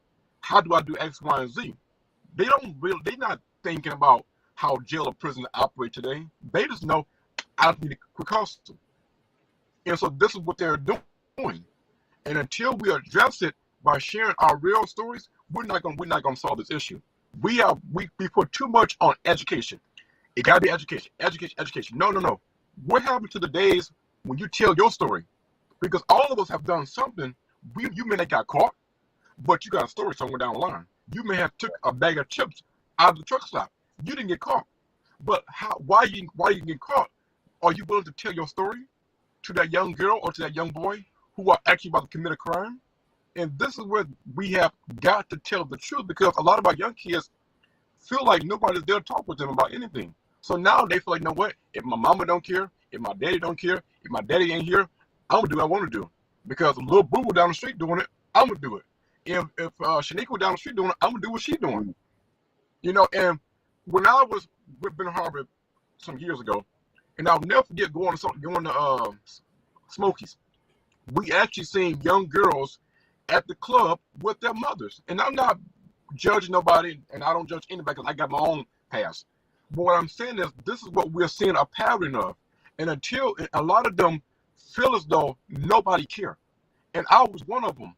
how do I do X, Y, and Z? They're not thinking about how jail or prison operate today. They just know I need to quit custody. And so this is what they're doing. And until we address it by sharing our real stories, we're not gonna solve this issue. We put too much on education. It gotta be education, education. No. What happened to the days when you tell your story? Because all of us have done something. You may not got caught, but you got a story somewhere down the line. You may have took a bag of chips out of the truck stop. You didn't get caught. But why you get caught? Are you willing to tell your story to that young girl or to that young boy who are actually about to commit a crime? And this is where we have got to tell the truth, because a lot of our young kids feel like nobody's there to talk with them about anything. So now they feel like, you know what? If my mama don't care, if my daddy don't care, if my daddy ain't here, I'm gonna do what I want to do. Because a little boo boo down the street doing it, I'm gonna do it. If Shaniqua down the street doing it, I'm gonna do what she's doing. You know, and when I was with Ben Harbor some years ago, and I'll never forget going to Smokies. We actually seen young girls at the club with their mothers. And I'm not judging nobody, and I don't judge anybody because I got my own past. But what I'm saying is this is what we're seeing a pattern of. And until a lot of them feel as though nobody cared. And I was one of them.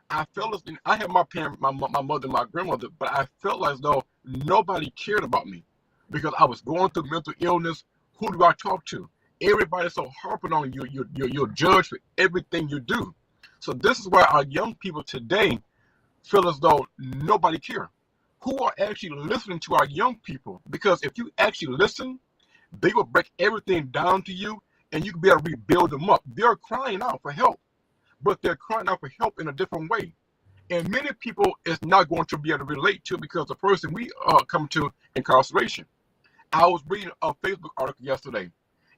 I felt as I had my parents, my mother and my grandmother, but I felt as though nobody cared about me because I was going through mental illness. Who do I talk to? Everybody's so harping on you. You're judged for everything you do. So this is why our young people today feel as though nobody cares. Who are actually listening to our young people? Because if you actually listen, they will break everything down to you and you can be able to rebuild them up. They're crying out for help, but they're crying out for help in a different way. And many people is not going to be able to relate to because the person we come to incarceration. I was reading a Facebook article yesterday,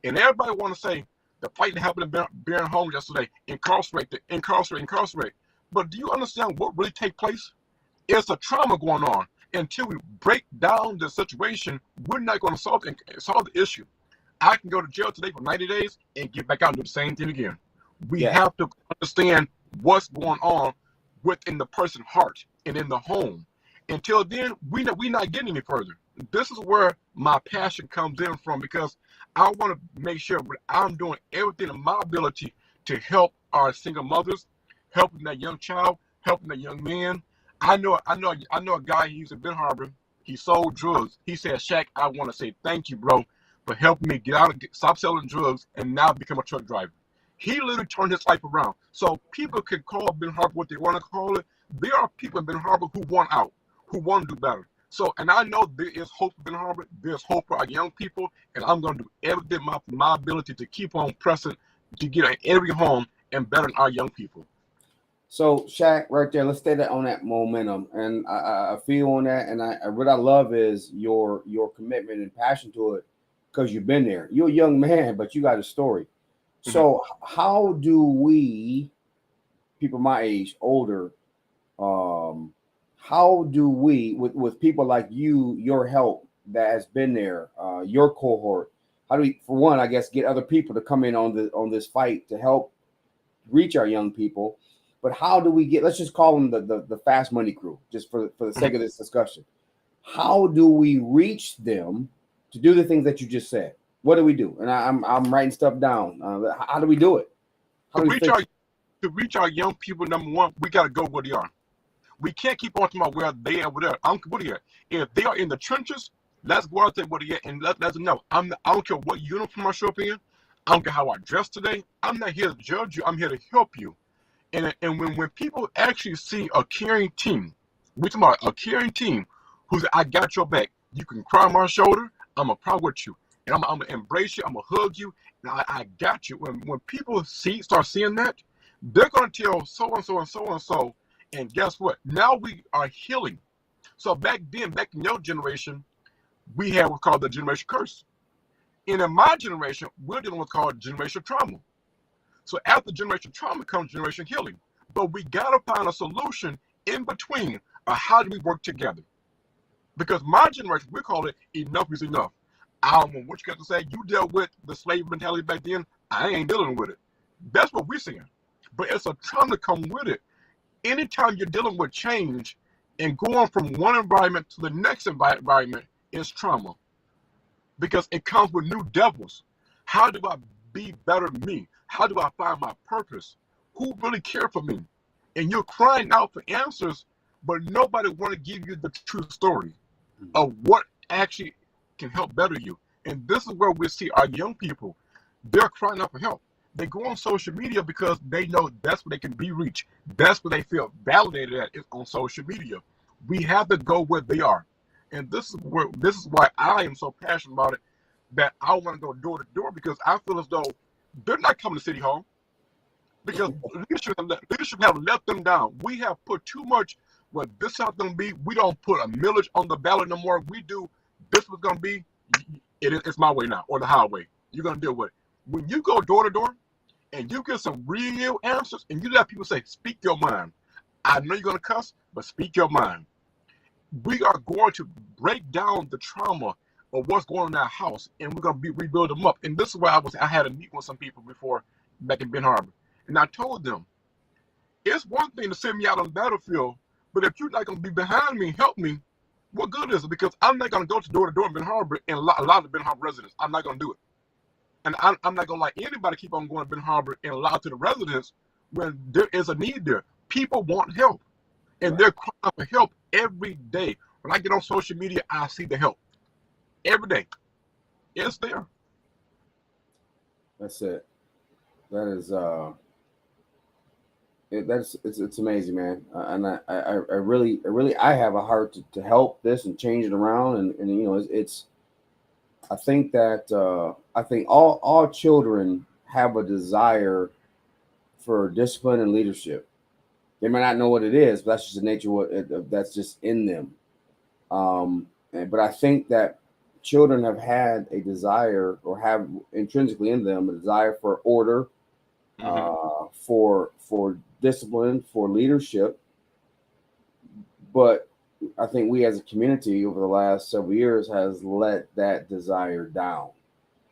and everybody want to say the fight that happened in Barron Homes yesterday, incarcerate. But do you understand what really take place? It's a trauma going on. Until we break down the situation, we're not going to solve the issue. I can go to jail today for 90 days and get back out and do the same thing again. We have to understand what's going on within the person's heart and in the home. Until then, we're not getting any further. This is where my passion comes in from, because I want to make sure that I'm doing everything in my ability to help our single mothers, helping that young child, helping that young man. I know a guy. He was in Ben Harbor. He sold drugs. He said, "Shaq, I want to say thank you, bro, for helping me stop selling drugs and now become a truck driver." He literally turned his life around. So people can call Ben Harbor what they want to call it. There are people in Ben Harbor who want out, who want to do better. So, and I know there is hope for Ben Harbor. There's hope for our young people, and I'm going to do everything my ability to keep on pressing to get in every home and bettering our young people. So, Shaq, right there, let's stay on that momentum, and I feel on that, and what I love is your commitment and passion to it, because you've been there. You're a young man, but you got a story. So, how do we, people my age, older, how do we, with people like you, your help that has been there, your cohort, how do we, for one, I guess, get other people to come in on this fight to help reach our young people? But how do we get, let's just call them the fast money crew, just for the sake of this discussion. How do we reach them to do the things that you just said? What do we do? And I'm writing stuff down. How do we do it? To reach our young people, number one, we got to go where they are. We can't keep on talking about where they are, where they are. If they are in the trenches, let's go out there where they are and let them know. I don't care what uniform I show up in. I don't care how I dress today. I'm not here to judge you. I'm here to help you. And when people actually see a caring team, we're talking about a caring team who's, I got your back. You can cry on my shoulder. I'm going to cry with you. and I'm gonna embrace you. I'm gonna hug you, and I got you. When people start seeing that, they're gonna tell so and so and so and so. And guess what? Now we are healing. So back in your generation, we had what's called the generation curse. And in my generation, we're dealing with called generational trauma. So after generational trauma comes generation healing. But we gotta find a solution in between of how do we work together. Because my generation, we call it enough is enough. I don't know what you got to say. You dealt with the slave mentality back then. I ain't dealing with it. That's what we're seeing. But it's a trauma to come with it. Anytime you're dealing with change and going from one environment to the next environment is trauma. Because it comes with new devils. How do I be better me? How do I find my purpose? Who really care for me? And you're crying out for answers, but nobody want to give you the true story of what actually can help better you. And this is where we see our young people. They're crying out for help. They go on social media because they know that's where they can be reached. That's where they feel validated at, is on social media. We have to go where they are. And this is why I am so passionate about it, that I want to go door to door, because I feel as though they're not coming to City Hall because leadership have let them down. We have put too much what this is going to be. We don't put a millage on the ballot no more. We do this was going to be, it's my way now, or the highway. You're going to deal with it. When you go door to door and you get some real answers and you let people say, speak your mind. I know you're going to cuss, but speak your mind. We are going to break down the trauma of what's going on in our house, and we're going to rebuild them up. And this is why I had a meeting with some people before back in Ben Harbor. And I told them, it's one thing to send me out on the battlefield, but if you're not going to be behind me, help me, what good is it? Because I'm not going to go to door in Ben Harbor and a lot of the Ben Harbor residents. I'm not going to do it. And I'm not going to let anybody keep on going to Ben Harbor and allow to the residents when there is a need there. People want help. And they're crying for help every day. When I get on social media, I see the help. Every day. It's there. That's it. That is it's amazing, man. And I really I have a heart to help this and change it around, and you know it's I think that I think all children have a desire for discipline and leadership. They may not know what it is, but that's just the nature of what that's just in them. But I think that children have had a desire, or have intrinsically in them a desire for order, for discipline, for leadership. But I think we as a community over the last several years has let that desire down.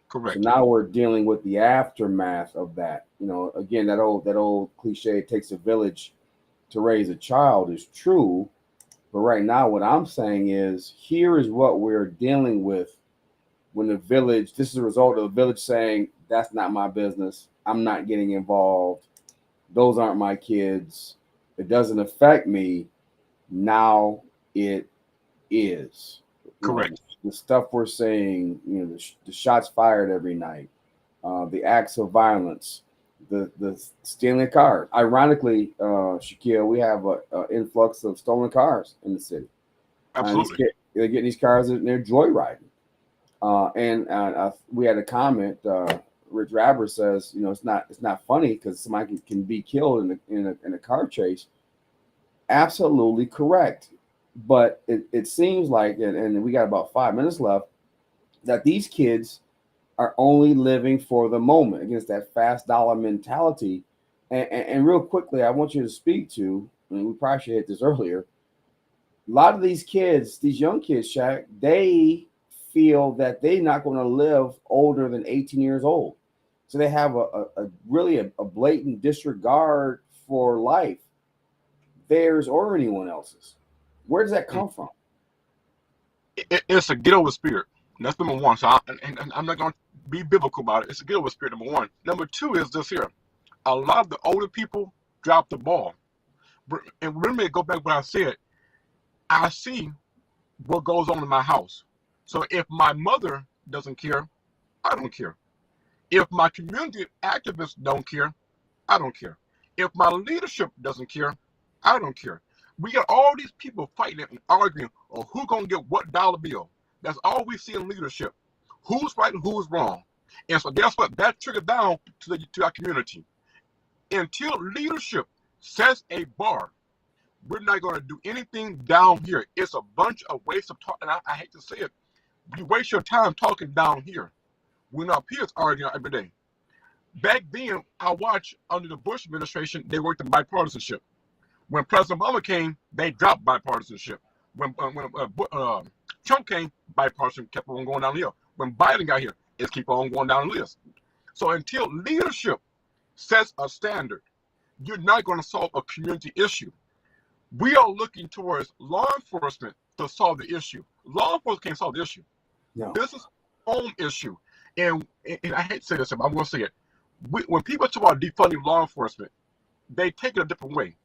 Correct. So now we're dealing with the aftermath of that. You know, again, that old cliche, it takes a village to raise a child, is true. But right now, what I'm saying is, here is what we're dealing with when the village, this is a result of the village saying, that's not my business. I'm not getting involved. Those aren't my kids. It doesn't affect me. Now it is. Correct. The stuff we're saying, you know, the shots fired every night, the acts of violence, the stealing cars. Ironically, Shaquille, we have an influx of stolen cars in the city. Absolutely. They're getting these cars and they're joyriding. And we had a comment. Rich Rabber says, you know, it's not funny because somebody can be killed in a car chase. Absolutely correct. But it seems like, and we got about 5 minutes left, that these kids are only living for the moment, against that fast dollar mentality. And real quickly, I want you to speak to, and we probably should hit this earlier, a lot of these kids, these young kids, Shaq, they feel that they're not going to live older than 18 years old. So they have a blatant disregard for life, theirs or anyone else's. Where does that come from? It's a get over spirit. That's number one. So I'm not going to be biblical about it. It's a get over spirit, number one. Number two is this here. A lot of the older people drop the ball. And remember, go back to what I said. I see what goes on in my house. So if my mother doesn't care, I don't care. If my community activists don't care, I don't care. If my leadership doesn't care, I don't care. We got all these people fighting and arguing on who's going to get what dollar bill. That's all we see in leadership. who's right and who's wrong. And so guess what? That trickled down to our community. Until leadership sets a bar, we're not going to do anything down here. It's a bunch of waste of talk, and I hate to say it. You waste your time talking down here when our peers arguing every day. Back then, I watched under the Bush administration, they worked in bipartisanship. When President Obama came, they dropped bipartisanship. When Trump came, bipartisan kept on going down the hill. When Biden got here, it's keep on going down the list. So until leadership sets a standard, you're not going to solve a community issue. We are looking towards law enforcement to solve the issue. Law enforcement can't solve the issue. No. This is a home issue. And I hate to say this, but I'm going to say it. When people talk about defunding law enforcement, they take it a different way.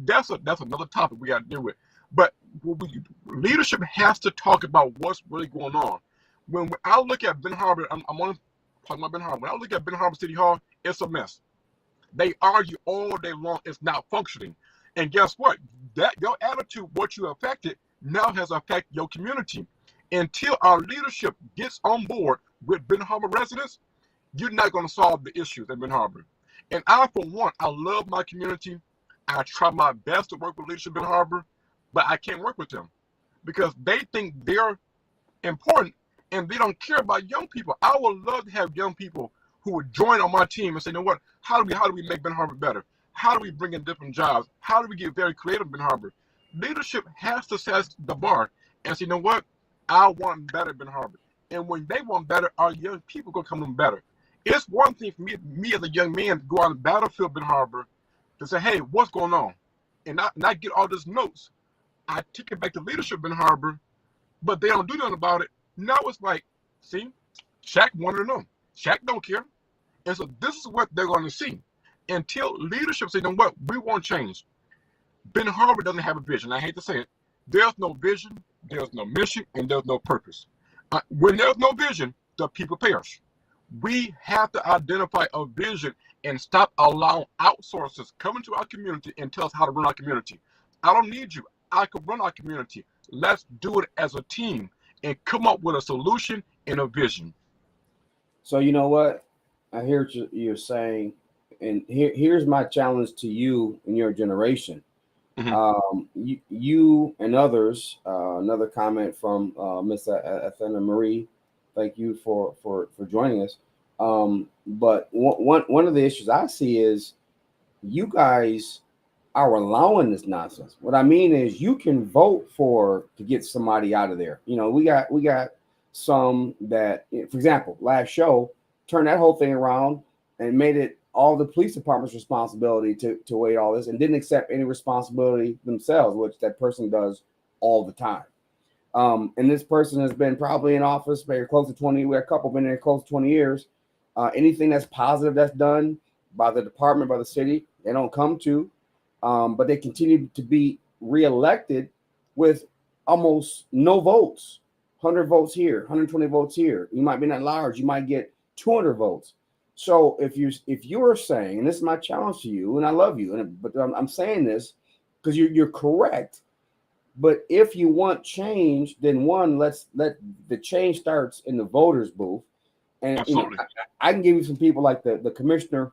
That's another topic we got to deal with. But leadership has to talk about what's really going on. When I look at Ben Harbor, I'm only talking about Ben Harbor. When I look at Ben Harbor City Hall, it's a mess. They argue all day long. It's not functioning. And guess what? That your attitude, what you affected, now has affected your community. Until our leadership gets on board with Ben Harbor residents, you're not going to solve the issues in Ben Harbor. And I, for one, I love my community. I try my best to work with leadership in Ben Harbor, but I can't work with them because they think they're important and they don't care about young people. I would love to have young people who would join on my team and say, you know what? How do we make Ben Harbor better? How do we bring in different jobs? How do we get very creative in Ben Harbor? Leadership has to set the bar and say, you know what? I want better Ben Harbor. And when they want better, our young people going to come in better. It's one thing for me as a young man to go on the battlefield Ben Harbor to say, hey, what's going on? And not get all these notes. I take it back to leadership Ben Harbor, but they don't do nothing about it. Now it's like, see, Shaq wanted to know. Shaq don't care. And so this is what they're going to see. Until leadership say, you know what, we want change. Ben Harbor doesn't have a vision. I hate to say it. There's no vision, there's no mission, and there's no purpose. When there's no vision, the people perish. We have to identify a vision and stop allowing outsourcers come into our community and tell us how to run our community. I don't need you. I can run our community. Let's do it as a team and come up with a solution and a vision. So you know what? I hear what you're saying, and here's my challenge to you and your generation. Mm-hmm. You and others. Another comment from Miss Athena Marie. Thank you for joining us. But one of the issues I see is you guys are allowing this nonsense. What I mean is you can vote to get somebody out of there. You know, we got some that, for example, last show turned that whole thing around and made it all the police department's responsibility to wait all this and didn't accept any responsibility themselves, which that person does all the time. And this person has been probably in office maybe close to 20. We had a couple been there close to 20 years. Anything that's positive that's done by the department, by the city, they don't come to. But they continue to be reelected with almost no votes. 100 votes here, 120 votes here. You might be not large. You might get 200 votes. So if you're saying, and this is my challenge to you, and I love you, but I'm saying this because you're correct. But if you want change, then let the change starts in the voters' booth. And I can give you some people like the commissioner,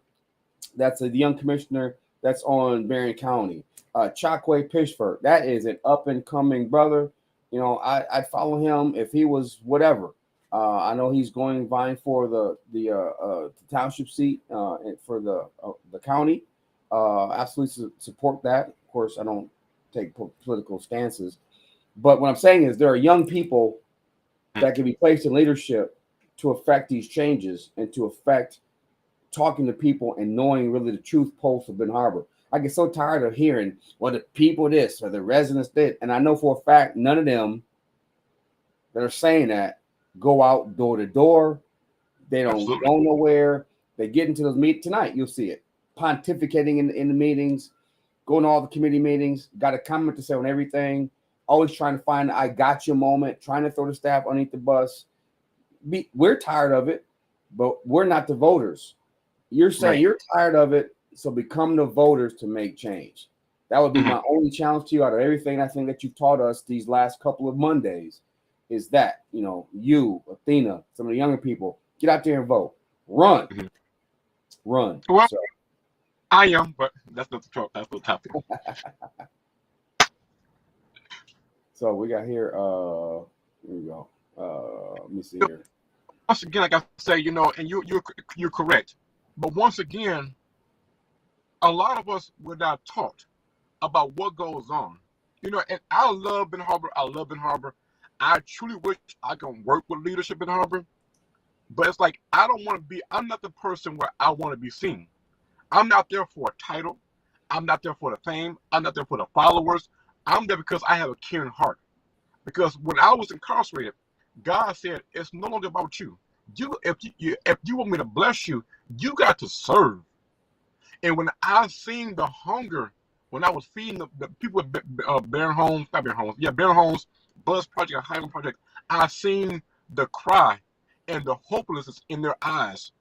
that's the young commissioner that's on Marion County, Chakwe Pitchford. That is an up and coming brother. You know, I'd follow him if he was whatever. I know he's vying for the township seat for the county. Absolutely support that. Of course, I don't take political stances, but what I'm saying is there are young people that can be placed in leadership to affect these changes and to affect talking to people and knowing really the truth pulse of Ben Harbor. I get so tired of hearing, well, the people this or the residents did, and I know for a fact none of them that are saying that go out door to door. They don't go nowhere. They get into those meetings tonight. You'll see it pontificating in the meetings, going to all the committee meetings. Got a comment to say on everything. Always trying to find the I got you moment. Trying to throw the staff underneath the bus. We're tired of it, but we're not the voters. You're saying you're tired of it, so become the voters to make change. That would be my only challenge to you out of everything I think that you've taught us these last couple of Mondays is that, you, Athena, some of the younger people, get out there and vote. Run. Mhm. Run. Well, So I am, but that's not the talk. That's the topic. so we got here, here we go. Let me see here. Once again, like I say, and you're correct. But once again, a lot of us were not taught about what goes on. And I love Ben Harbor. I love Ben Harbor. I truly wish I can work with leadership in Harbor. But it's like I don't want to be. I'm not the person where I want to be seen. I'm not there for a title. I'm not there for the fame. I'm not there for the followers. I'm there because I have a caring heart. Because when I was incarcerated, God said it's no longer about you. If you want me to bless you, you got to serve. And when I seen the hunger, when I was feeding the people at Barren Homes, not Barren Homes, yeah, Barren Homes, Buzz Project, Highland Project, I seen the cry and the hopelessness in their eyes.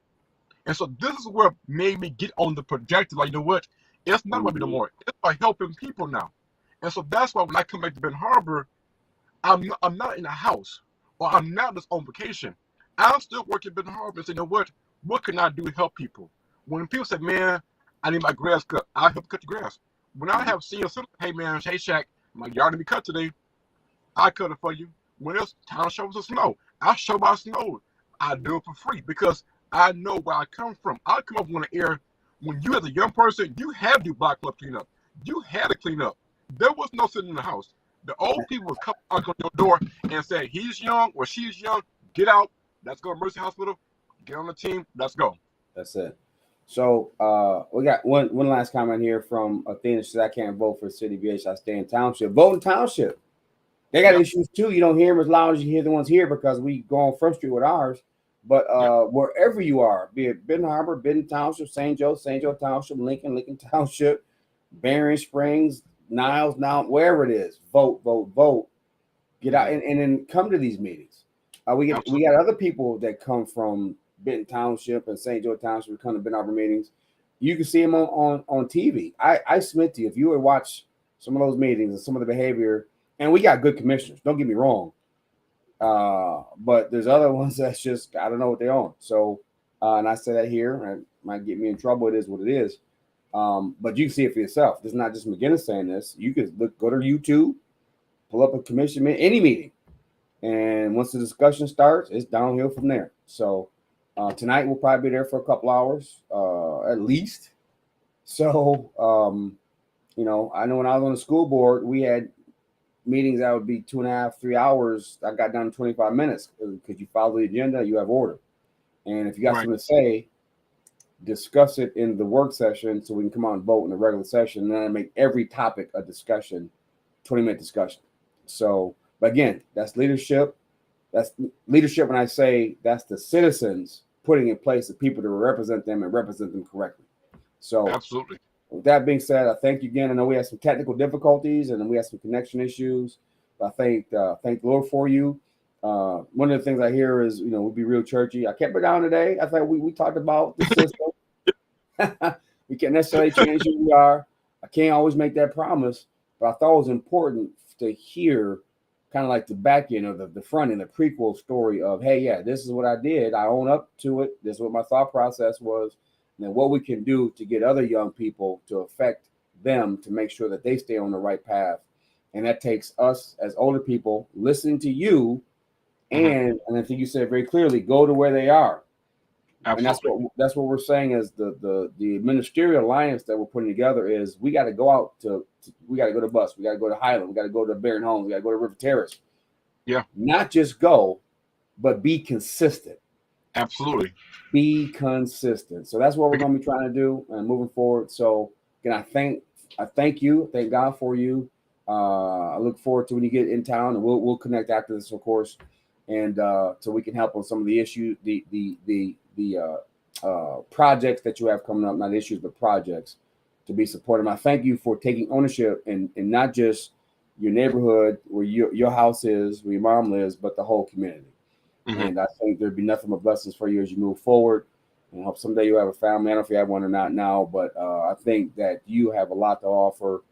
And so this is where made me get on the projector. Like, you know what? It's not about me no more. It's about helping people now. And so that's why when I come back to Ben Harbor, I'm not in a house or I'm not just on vacation. I'm still working Ben Harbor and say, you know what can I do to help people? When people say, man, I need my grass cut, I help cut the grass. When I have seen a hey man, hey Shaq, my yard to be cut today, I cut it for you. When it's town shows the snow, I show my snow. I do it for free because I know where I come from. I come up on the air when you as a young person, you had to do block club cleanup. You had to clean up. There was no sitting in the house. The old people would come knock on your door and say, he's young or she's young, get out. Let's go to Mercy Hospital. Get on the team. Let's go. That's it. So we got one last comment here from Athena. She said, I can't vote for City BH. I stay in Township. Vote in Township. They got issues too. You don't hear them as loud as you hear the ones here because we go on Front Street with ours. But wherever you are, be it Benton Harbor, Benton Township, St. Joe Township, Lincoln Township, Barron Springs, Niles, now wherever it is, vote. Get out and then come to these meetings. We got other people that come from Benton Township and St. Joe Township who come to Benton Harbor meetings. You can see them on TV. I submit to you, if you would watch some of those meetings and some of the behavior, and we got good commissioners, don't get me wrong. But there's other ones that's just, I don't know what they own. So, and I say that here, and it might get me in trouble. It is what it is. But you can see it for yourself. It's not just McGinnis saying this. You could go to YouTube, pull up a commission meeting, any meeting. And once the discussion starts, it's downhill from there. So tonight we'll probably be there for a couple hours, at least. So, I know when I was on the school board, we had meetings that would be 2.5, 3 hours. I got down to 25 minutes because you follow the agenda, you have order. And if you got something to say, discuss it in the work session so we can come out and vote in the regular session. And then I make every topic a discussion, 20-minute discussion. So, but again, that's leadership. That's leadership when I say that's the citizens putting in place the people to represent them and represent them correctly. So absolutely. With that being said, I thank you again. I know we had some technical difficulties and then we had some connection issues. But I thank the Lord for you. One of the things I hear is, we'll be real churchy. I kept it down today. I thought we talked about the system. We can't necessarily change who we are. I can't always make that promise, but I thought it was important to hear kind of like the back end of the front end, the prequel story of, hey, yeah, this is what I did. I own up to it. This is what my thought process was. And then what we can do to get other young people to affect them to make sure that they stay on the right path. And that takes us as older people listening to you. And I think you said very clearly, go to where they are. Absolutely. And that's what we're saying as the ministerial alliance that we're putting together is we got to go out we got to go to Bus, we got to go to Highland, we got to go to Barron Homes, we got to go to River Terrace. Yeah. Not just go, but be consistent. Absolutely. Be consistent. So that's what we're going to be trying to do and moving forward. So again, I thank you. Thank God for you. I look forward to when you get in town, and we'll connect after this, of course, and so we can help on some of the issues, the projects that you have coming up, not issues, but projects to be supported. I thank you for taking ownership and not just your neighborhood where your house is, where your mom lives, but the whole community. And I think there'd be nothing but blessings for you as you move forward. And I hope someday you have a family. I don't know if you have one or not now, but I think that you have a lot to offer.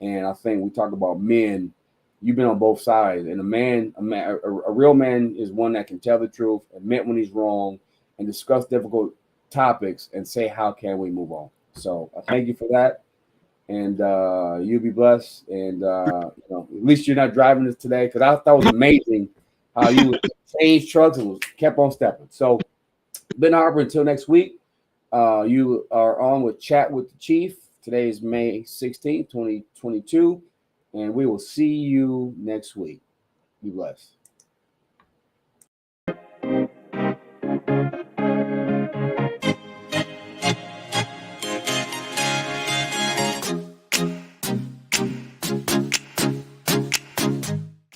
And I think we talk about men you've been on both sides. And a real man is one that can tell the truth, admit when he's wrong, and discuss difficult topics and say, how can we move on? So I thank you for that. And you be blessed. And at least you're not driving this today, because I thought it was amazing how you would change trucks and was kept on stepping. So Ben Harper, until next week, you are on with Chat with the Chief. Today is May 16th, 2022, and we will see you next week. Be blessed.